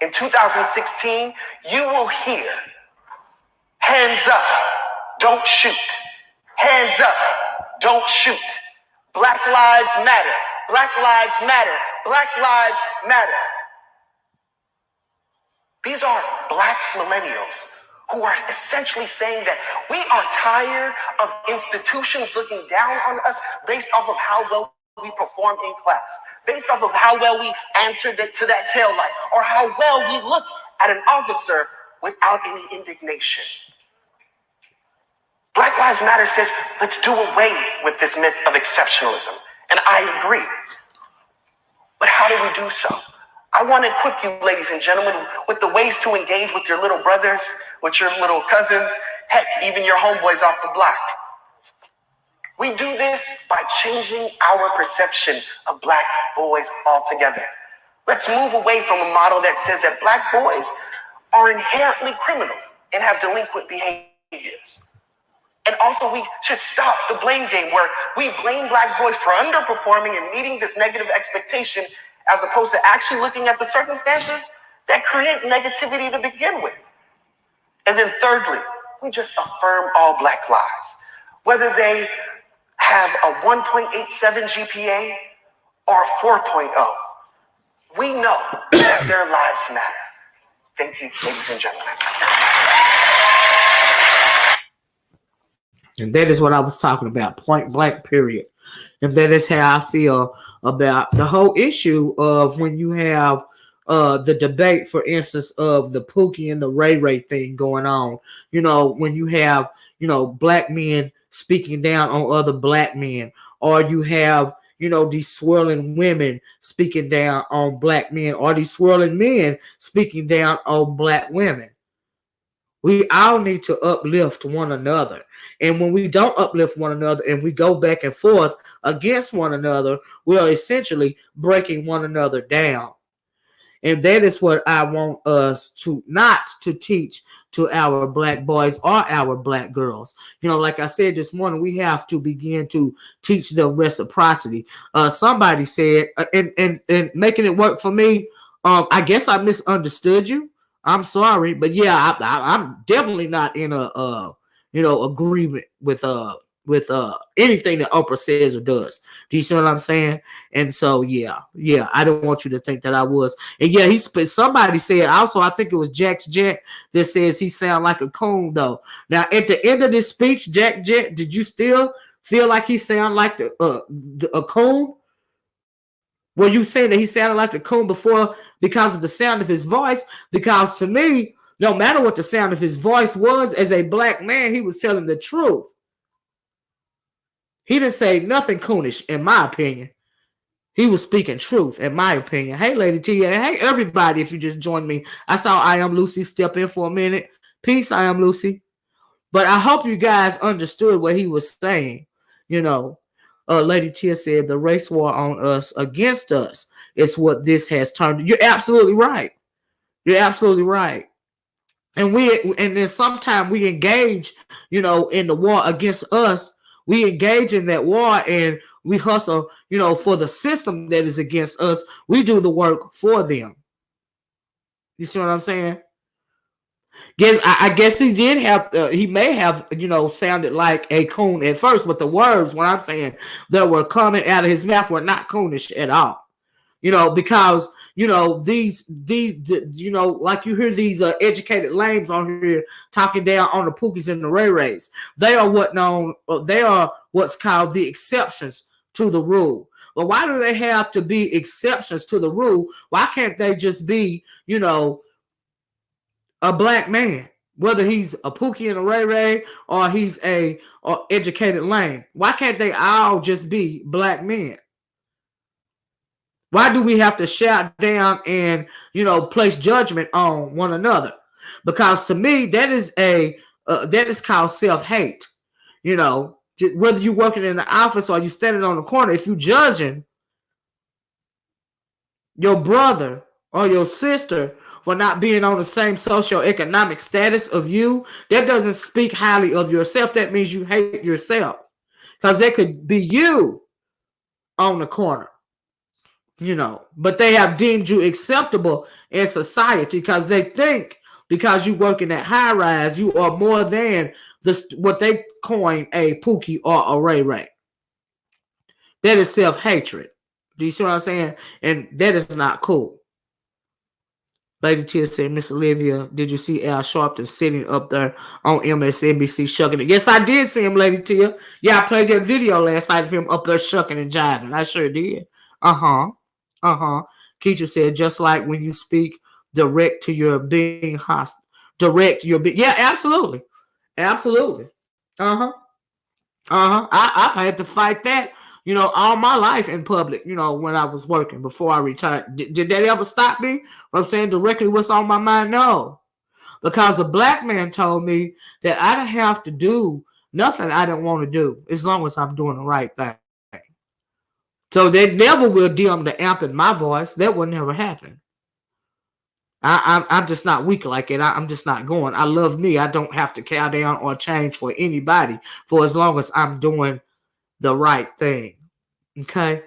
in 2016, you will hear, hands up, don't shoot. Hands up, don't shoot. Black lives matter. Black lives matter. Black lives matter. These are black millennials who are essentially saying that we are tired of institutions looking down on us based off of how well we perform in class, based off of how well we answer to that tail light, or how well we look at an officer without any indignation. Black Lives Matter says, let's do away with this myth of exceptionalism. And I agree. But how do we do so? I want to equip you, ladies and gentlemen, with the ways to engage with your little brothers, with your little cousins, heck, even your homeboys off the block. We do this by changing our perception of black boys altogether. Let's move away from a model that says that black boys are inherently criminal and have delinquent behaviors. And also, we should stop the blame game where we blame black boys for underperforming and meeting this negative expectation as opposed to actually looking at the circumstances that create negativity to begin with. And then thirdly, we just affirm all black lives, whether they have a 1.87 GPA or a 4.0. We know that their lives matter. Thank you, ladies and gentlemen. And that is what I was talking about, point blank, period. And that is how I feel about the whole issue of when you have the debate, for instance, of the Pookie and the Ray Ray thing going on. You know, when you have, you know, black men speaking down on other black men, or you have, you know, these swirling women speaking down on black men, or these swirling men speaking down on black women. We all need to uplift one another. And when we don't uplift one another and we go back and forth against one another, we are essentially breaking one another down. And that is what I want us to not to teach to our black boys or our black girls. You know, like I said this morning, we have to begin to teach them reciprocity. Somebody said, and making it work for me, I guess I misunderstood you. I'm sorry, but yeah, I'm definitely not in a agreement with anything that Oprah says or does. Do you see what I'm saying? And so yeah, I don't want you to think that I was. And yeah, somebody said also, I think it was Jack that says he sound like a coon though. Now at the end of this speech, Jack, did you still feel like he sound like a coon? Were you saying that he sounded like a coon before because of the sound of his voice? Because to me, no matter what the sound of his voice was, as a black man, he was telling the truth. He didn't say nothing coonish, in my opinion. He was speaking truth, in my opinion. Hey, Lady T. Hey, everybody, if you just joined me. I saw I Am Lucy step in for a minute. Peace, I Am Lucy. But I hope you guys understood what he was saying. You know, Lady Tia said the race war on us, against us, is what this has turned. You're absolutely right. You're absolutely right. And then sometimes we engage, you know, in the war against us. We engage in that war and we hustle, you know, for the system that is against us. We do the work for them. You see what I'm saying? I guess he did have, he may have, you know, sounded like a coon at first, but the words, what I'm saying, that were coming out of his mouth were not coonish at all. You know, because, you know, these you know, like you hear these educated lames on here talking down on the Pookies and the Ray Rays. They are what's called the exceptions to the rule. But why do they have to be exceptions to the rule? Why can't they just be, you know, a black man, whether he's a Pookie and a Ray Ray or he's a educated lame? Why can't they all just be black men? Why do we have to shout down and, you know, place judgment on one another? Because to me, that is called self-hate. You know, whether you're working in the office or you standing on the corner, if you're judging your brother or your sister for not being on the same socioeconomic status of you, that doesn't speak highly of yourself. That means you hate yourself. Because that could be you on the corner. You know, but they have deemed you acceptable in society because they think because you work in that high rise, you are more than what they coin a Pookie or a Ray Ray. That is self-hatred. Do you see what I'm saying? And that is not cool. Lady Tia said, Miss Olivia, did you see Al Sharpton sitting up there on MSNBC shucking it? Yes, I did see him, Lady Tia. Yeah, I played that video last night of him up there shucking and jiving. I sure did. Uh-huh. Uh-huh. Keisha said, just like when you speak direct to your being hostile. Direct your being. Yeah, absolutely. Absolutely. Uh-huh. Uh-huh. I've had to fight that, all my life in public, when I was working before I retired. Did that ever stop me from saying directly what's on my mind? No. Because a black man told me that I didn't have to do nothing I didn't want to do as long as I'm doing the right thing. So they never will dim the amp in my voice. That will never happen. I'm just not weak like it. I'm just not going. I love me. I don't have to cow down or change for anybody for as long as I'm doing the right thing. Okay?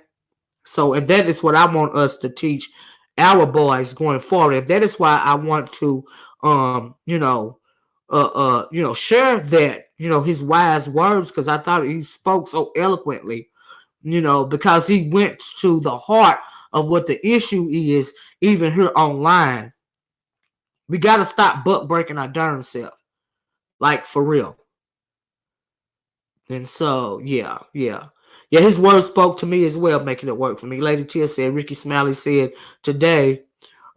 So, and that is what I want us to teach our boys going forward. And that is why I want to, share that, his wise words, because I thought he spoke so eloquently, because he went to the heart of what the issue is, even here online. We got to stop buck breaking our darn self. Like, for real. And so, yeah. Yeah, his words spoke to me as well, making it work for me. Lady Tia said, Ricky Smiley said today,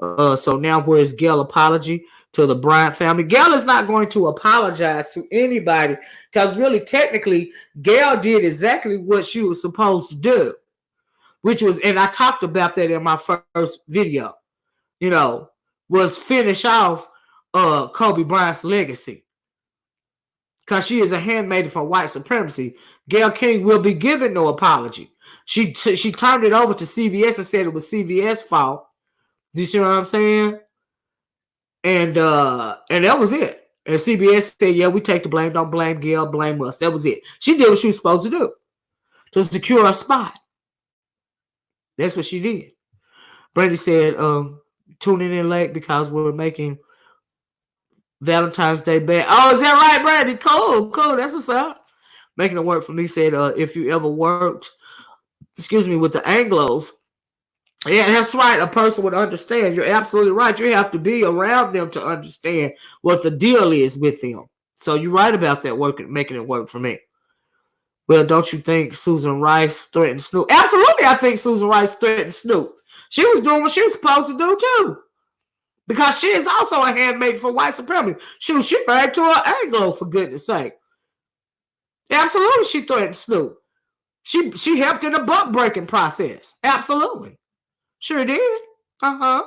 so now where's Gail apology to the Bryant family? Gail is not going to apologize to anybody because really, technically, Gail did exactly what she was supposed to do, which was, and I talked about that in my first video, was finish off Kobe Bryant's legacy. Because she is a handmaiden for white supremacy. Gayle King will be given no apology. She turned it over to CBS and said it was CBS' fault. Do you see what I'm saying? And that was it. And CBS said, yeah, we take the blame. Don't blame Gayle, blame us. That was it. She did what she was supposed to do to secure a spot. That's what she did. Brandy said, tuning in late because we're making Valentine's Day bad. Oh, is that right, Brandy? Cool. That's what's up. Making it work for me said, if you ever worked, with the Anglos, yeah, that's right. A person would understand. You're absolutely right. You have to be around them to understand what the deal is with them. So you're right about that, making it work for me. Well, don't you think Susan Rice threatened Snoop? Absolutely, I think Susan Rice threatened Snoop. She was doing what she was supposed to do, too. Because she is also a handmaid for white supremacy. She married to an Anglo, for goodness sake. Absolutely, she threatened Snoop. She helped in the buck breaking process. Absolutely. Sure did. Uh-huh.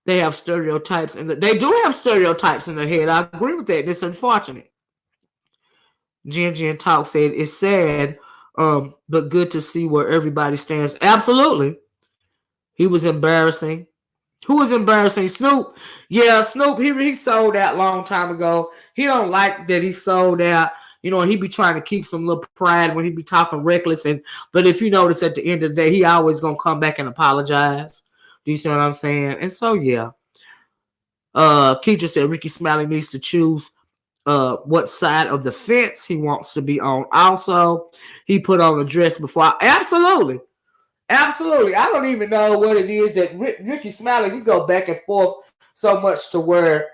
They have stereotypes they do have stereotypes in their head. I agree with that. It's unfortunate. Jen Talk said it's sad, but good to see where everybody stands. Absolutely. He was embarrassing. Who was embarrassing? Snoop. Yeah, Snoop, he sold out long time ago. He don't like that he sold out. He be trying to keep some little pride when he be talking reckless. But if you notice at the end of the day, he always going to come back and apologize. Do you see what I'm saying? And so, yeah. Keisha said Ricky Smiley needs to choose what side of the fence he wants to be on. Also, he put on a dress before. Absolutely. Absolutely. I don't even know what it is that Ricky Smiley, he go back and forth so much to where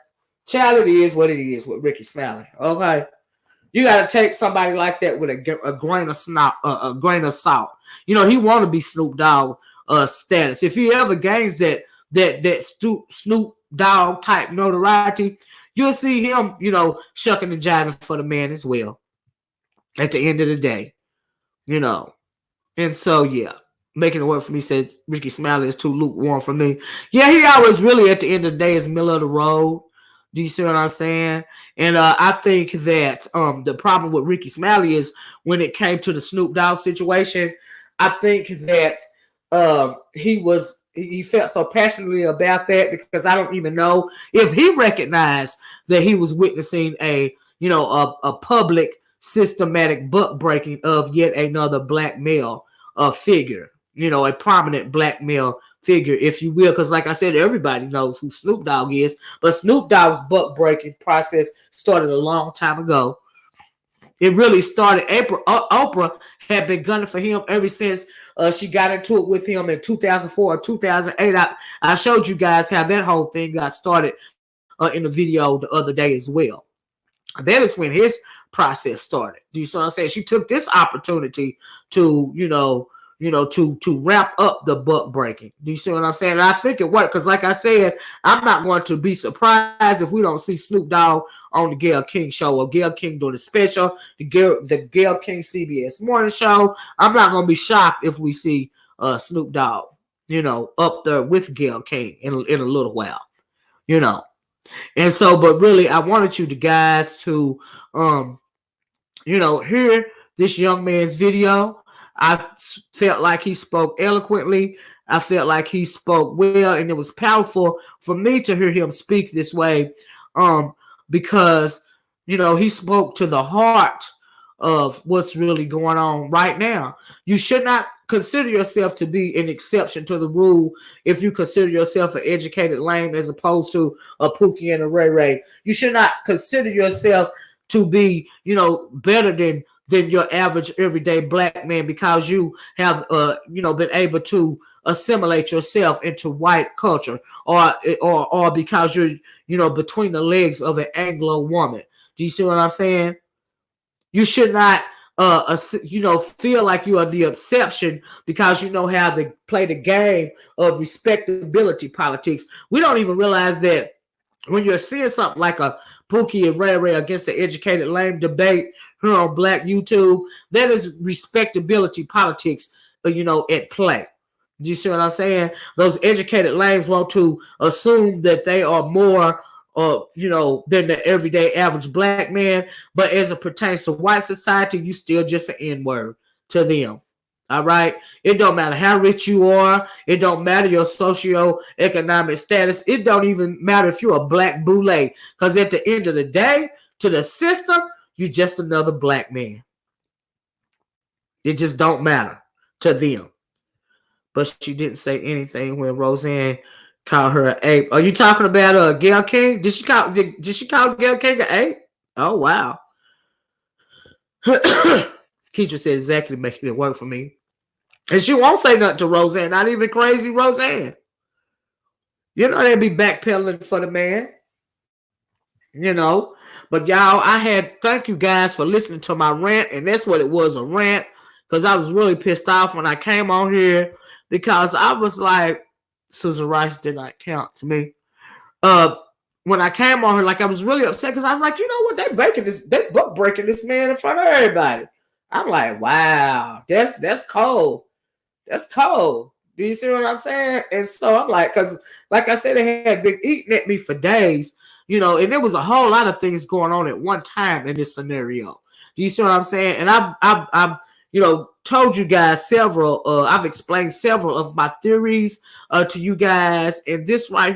charity is what it is with Ricky Smiley. Okay. You got to take somebody like that with a grain of salt. He want to be Snoop Dogg status. If he ever gains that Snoop Dogg type notoriety, you'll see him, shucking and jiving for the man as well. At the end of the day, And so, yeah. Making it work for me said Ricky Smiley is too lukewarm for me. Yeah, he always really at the end of the day is middle of the road. Do you see what I'm saying? And I think that the problem with Ricky Smiley is when it came to the Snoop Dogg situation, I think that he felt so passionately about that because I don't even know if he recognized that he was witnessing a public systematic buck breaking of yet another black male figure. A prominent black male figure, if you will, because like I said, everybody knows who Snoop Dogg is, but Snoop Dogg's buck breaking process started a long time ago. It really started. Oprah had been gunning for him ever since she got into it with him in 2004 or 2008. I showed you guys how that whole thing got started in the video the other day as well. That is when his process started. Do you see what I'm saying? She took this opportunity to, to wrap up the buck breaking. Do you see what I'm saying? And I think it worked because, like I said, I'm not going to be surprised if we don't see Snoop Dogg on the Gayle King show or Gayle King doing a special, the Gayle King CBS morning show. I'm not going to be shocked if we see Snoop Dogg, up there with Gayle King in a little while, And so, but really, I wanted you guys to, hear this young man's video. I felt like he spoke eloquently. I felt like he spoke well, and it was powerful for me to hear him speak this way, because he spoke to the heart of what's really going on right now. You should not consider yourself to be an exception to the rule if you consider yourself an educated lame as opposed to a Pookie and a Ray Ray. You should not consider yourself to be, better than your average everyday black man because you have, been able to assimilate yourself into white culture, or because you're, between the legs of an Anglo woman. Do you see what I'm saying? You should not, feel like you are the exception because you know how to play the game of respectability politics. We don't even realize that when you're seeing something like a Pookie and Ray Ray against the educated lame debate here on Black YouTube, that is respectability politics, at play. Do you see what I'm saying? Those educated lames want to assume that they are more than the everyday average black man. But as it pertains to white society, you still just an N-word to them. All right. It don't matter how rich you are. It don't matter your socioeconomic status. It don't even matter if you're a black boule. Because at the end of the day, to the system, you're just another black man. It just don't matter to them. But she didn't say anything when Roseanne called her an ape. Are you talking about Gayle King? Did she call Gayle King an ape? Oh wow. Keisha said exactly making it work for me. And she won't say nothing to Roseanne, not even crazy Roseanne. They'd be backpedaling for the man. But y'all, thank you guys for listening to my rant, and that's what it was, a rant, because I was really pissed off when I came on here because I was like, Susan Rice did not count to me. When I came on here, like I was really upset because I was like, you know what, they book breaking this man in front of everybody. I'm like, wow, that's cold. That's cold. Do you see what I'm saying? And so I'm like, because like I said, they had been eating at me for days, and there was a whole lot of things going on at one time in this scenario. Do you see what I'm saying? And I've told you guys I've explained several of my theories to you guys, and this right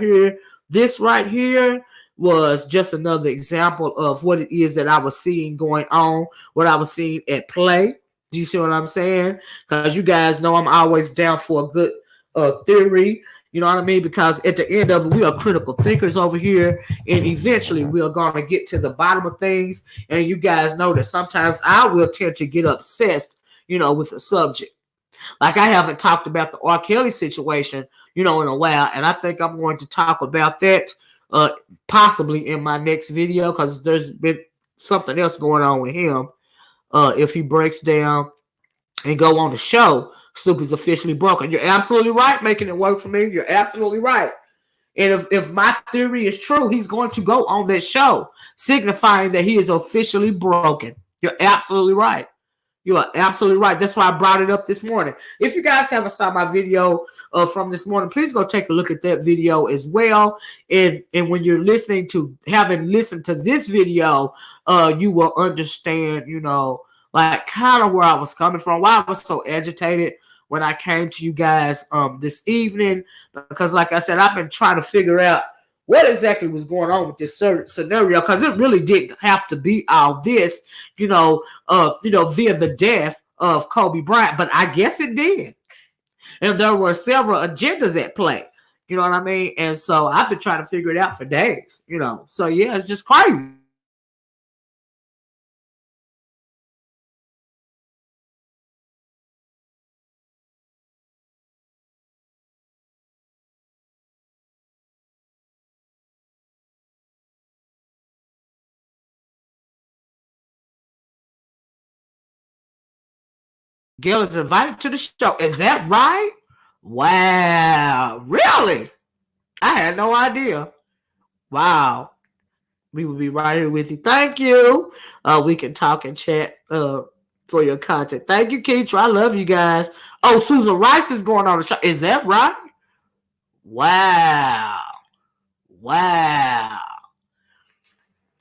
here was just another example of what it is that I was seeing going on, what I was seeing at play. Do you see what I'm saying? Because you guys know I'm always down for a good theory. You know what I mean? Because at the end of it, we are critical thinkers over here, and eventually we are going to get to the bottom of things. And you guys know that sometimes I will tend to get obsessed, with a subject. Like I haven't talked about the R. Kelly situation, in a while, and I think I'm going to talk about that possibly in my next video because there's been something else going on with him. If he breaks down and go on the show, Snoop is officially broken. You're absolutely right, making it work for me. You're absolutely right. And if my theory is true, he's going to go on that show, signifying that he is officially broken. You're absolutely right. You are absolutely right. That's why I brought it up this morning. If you guys haven't saw my video from this morning, please go take a look at that video as well. And when you're having listened to this video, you will understand, like kind of where I was coming from, why I was so agitated when I came to you guys this evening. Because like I said, I've been trying to figure out what exactly was going on with this scenario, because it really didn't have to be all this, via the death of Kobe Bryant, but I guess it did. And there were several agendas at play, you know what I mean? And so I've been trying to figure it out for days, so yeah, it's just crazy. Gail is invited to the show. Is that right? Wow. Really? I had no idea. Wow. We will be right here with you. Thank you. We can talk and chat for your content. Thank you, Keitra. I love you guys. Oh, Susan Rice is going on the show. Is that right? Wow. Wow.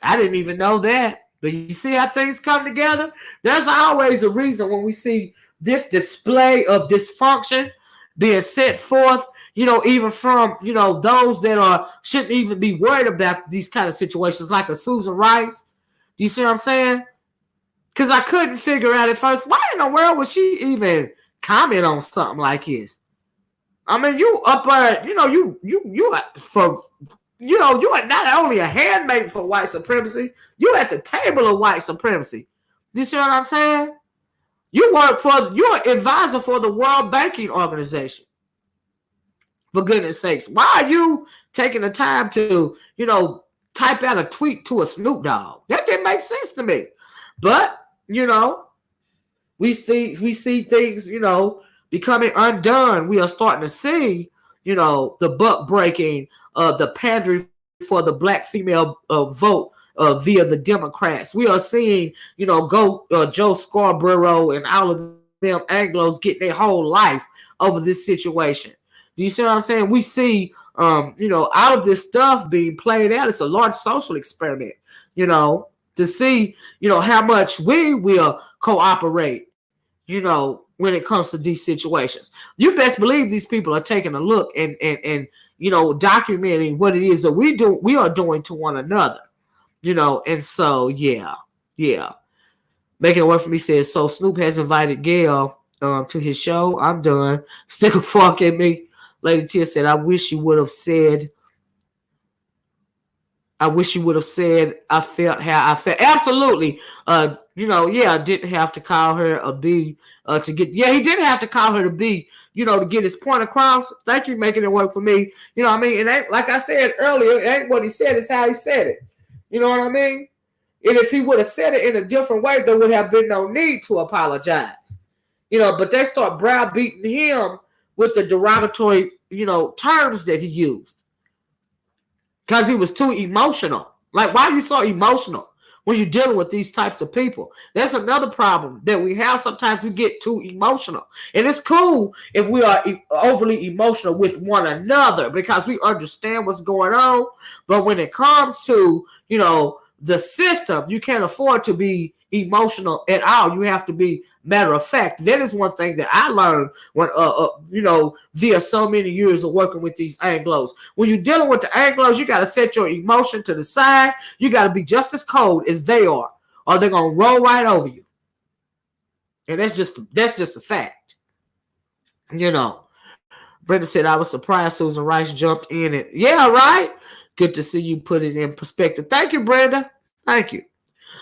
I didn't even know that. But you see how things come together? There's always a reason when we see this display of dysfunction being set forth, even from, those that shouldn't even be worried about these kind of situations, like a Susan Rice. Do you see what I'm saying? Because I couldn't figure out at first, why in the world would she even comment on something like this? I mean, you up there, you for you are not only a handmaid for white supremacy, you at the table of white supremacy. Do you see what I'm saying? You're an advisor for the World Banking Organization. For goodness sakes, why are you taking the time to, type out a tweet to a Snoop Dogg? That didn't make sense to me. But, we see things, becoming undone. We are starting to see, the buck breaking, the pandering for the black female vote via the Democrats. We are seeing, Joe Scarborough and all of them Anglos get their whole life over this situation. Do you see what I'm saying? We see, all of this stuff being played out. It's a large social experiment, to see, how much we will cooperate, when it comes to these situations. You best believe these people are taking a look and documenting what it is that we are doing to one another, and so, yeah. Making it work for me says, so Snoop has invited Gail to his show. I'm done. Stick a fork in me. Lady Tia said, I wish you would have said I felt how I felt. Absolutely. Didn't have to call her a B he didn't have to call her to B, to get his point across. Thank you, making it work for me. You know what I mean? It ain't, like I said earlier, it ain't what he said, it's how he said it. You know what I mean? And if he would have said it in a different way, there would have been no need to apologize. But they start browbeating him with the derogatory, terms that he used. Because he was too emotional. Like, why are you so emotional when you're dealing with these types of people? That's another problem that we have. Sometimes we get too emotional. And it's cool if we are overly emotional with one another because we understand what's going on. But when it comes to, the system, you can't afford to be emotional at all. You have to be matter of fact. That is one thing that I learned when via so many years of working with these Anglos. When you're dealing with the Anglos, you got to set your emotion to the side. You got to be just as cold as they are, or they're gonna roll right over you. And that's just a fact. Brenda said, I was surprised Susan Rice jumped in it. Yeah, right. Good to see you put it in perspective. Thank you, Brenda. Thank you.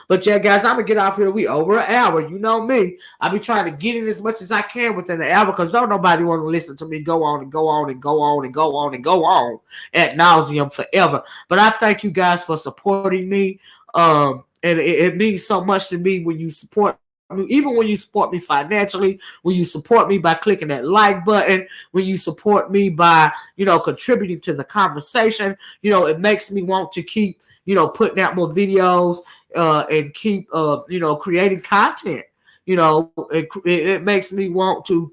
But yeah, guys, I'm going to get off here. We over an hour. You know me. I'll be trying to get in as much as I can within an hour because don't nobody want to listen to me go on and go on and go on and go on and go on ad nauseum forever. But I thank you guys for supporting me. And it means so much to me when you support me, even when you support me financially, when you support me by clicking that like button, when you support me by, contributing to the conversation, it makes me want to keep, putting out more videos and keep, creating content. It makes me want to,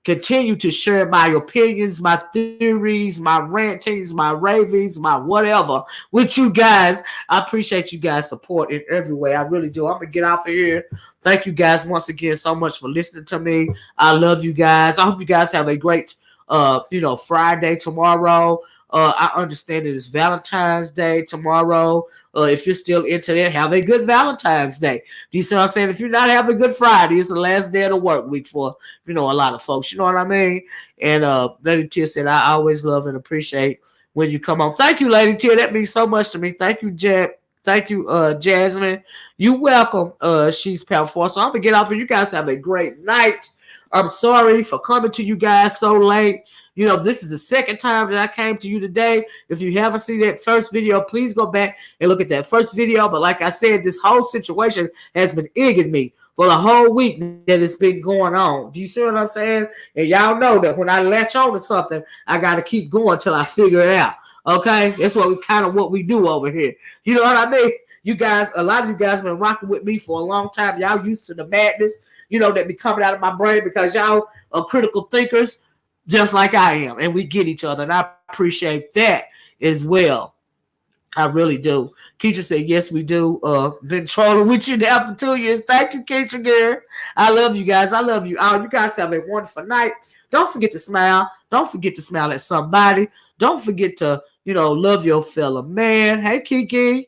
continue to share my opinions, my theories, my rantings, my ravings, my whatever with you guys. I appreciate you guys' support in every way. I really do. I'm going to get off of here. Thank you guys once again so much for listening to me. I love you guys. I hope you guys have a great, Friday tomorrow. I understand it is Valentine's Day tomorrow. If you're still into that, have a good Valentine's Day. Do you see what I'm saying? If you're not having a good Friday, it's the last day of the work week for, a lot of folks. You know what I mean? And Lady Tia said, I always love and appreciate when you come on. Thank you, Lady Tia. That means so much to me. Thank you, Thank you, Jasmine. You welcome. She's powerful. So I'm going to get off and you guys have a great night. I'm sorry for coming to you guys so late. This is the second time that I came to you today. If you haven't seen that first video, please go back and look at that first video. But like I said, this whole situation has been egging me for the whole week that it's been going on. Do you see what I'm saying? And y'all know that when I latch on to something, I got to keep going till I figure it out. Okay, that's what we do over here. You know what I mean? You guys, a lot of you guys been rocking with me for a long time. Y'all used to the madness, that be coming out of my brain because y'all are critical thinkers just like I am, and we get each other, and I appreciate that as well. I really do. Keisha said, yes, we do. Been trolling with you now for 2 years. Thank you, Keisha, girl. I love you guys. I love you all. You guys have a wonderful night. Don't forget to smile. Don't forget to smile at somebody. Don't forget to, love your fellow man. Hey, Kiki.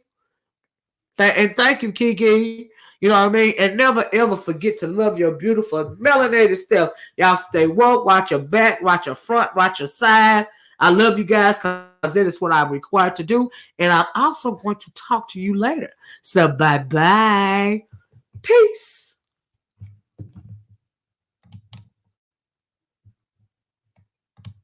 And thank you, Kiki. You know what I mean? And never, ever forget to love your beautiful melanated self. Y'all stay woke. Watch your back. Watch your front. Watch your side. I love you guys because that is what I'm required to do. And I'm also going to talk to you later. So bye-bye. Peace.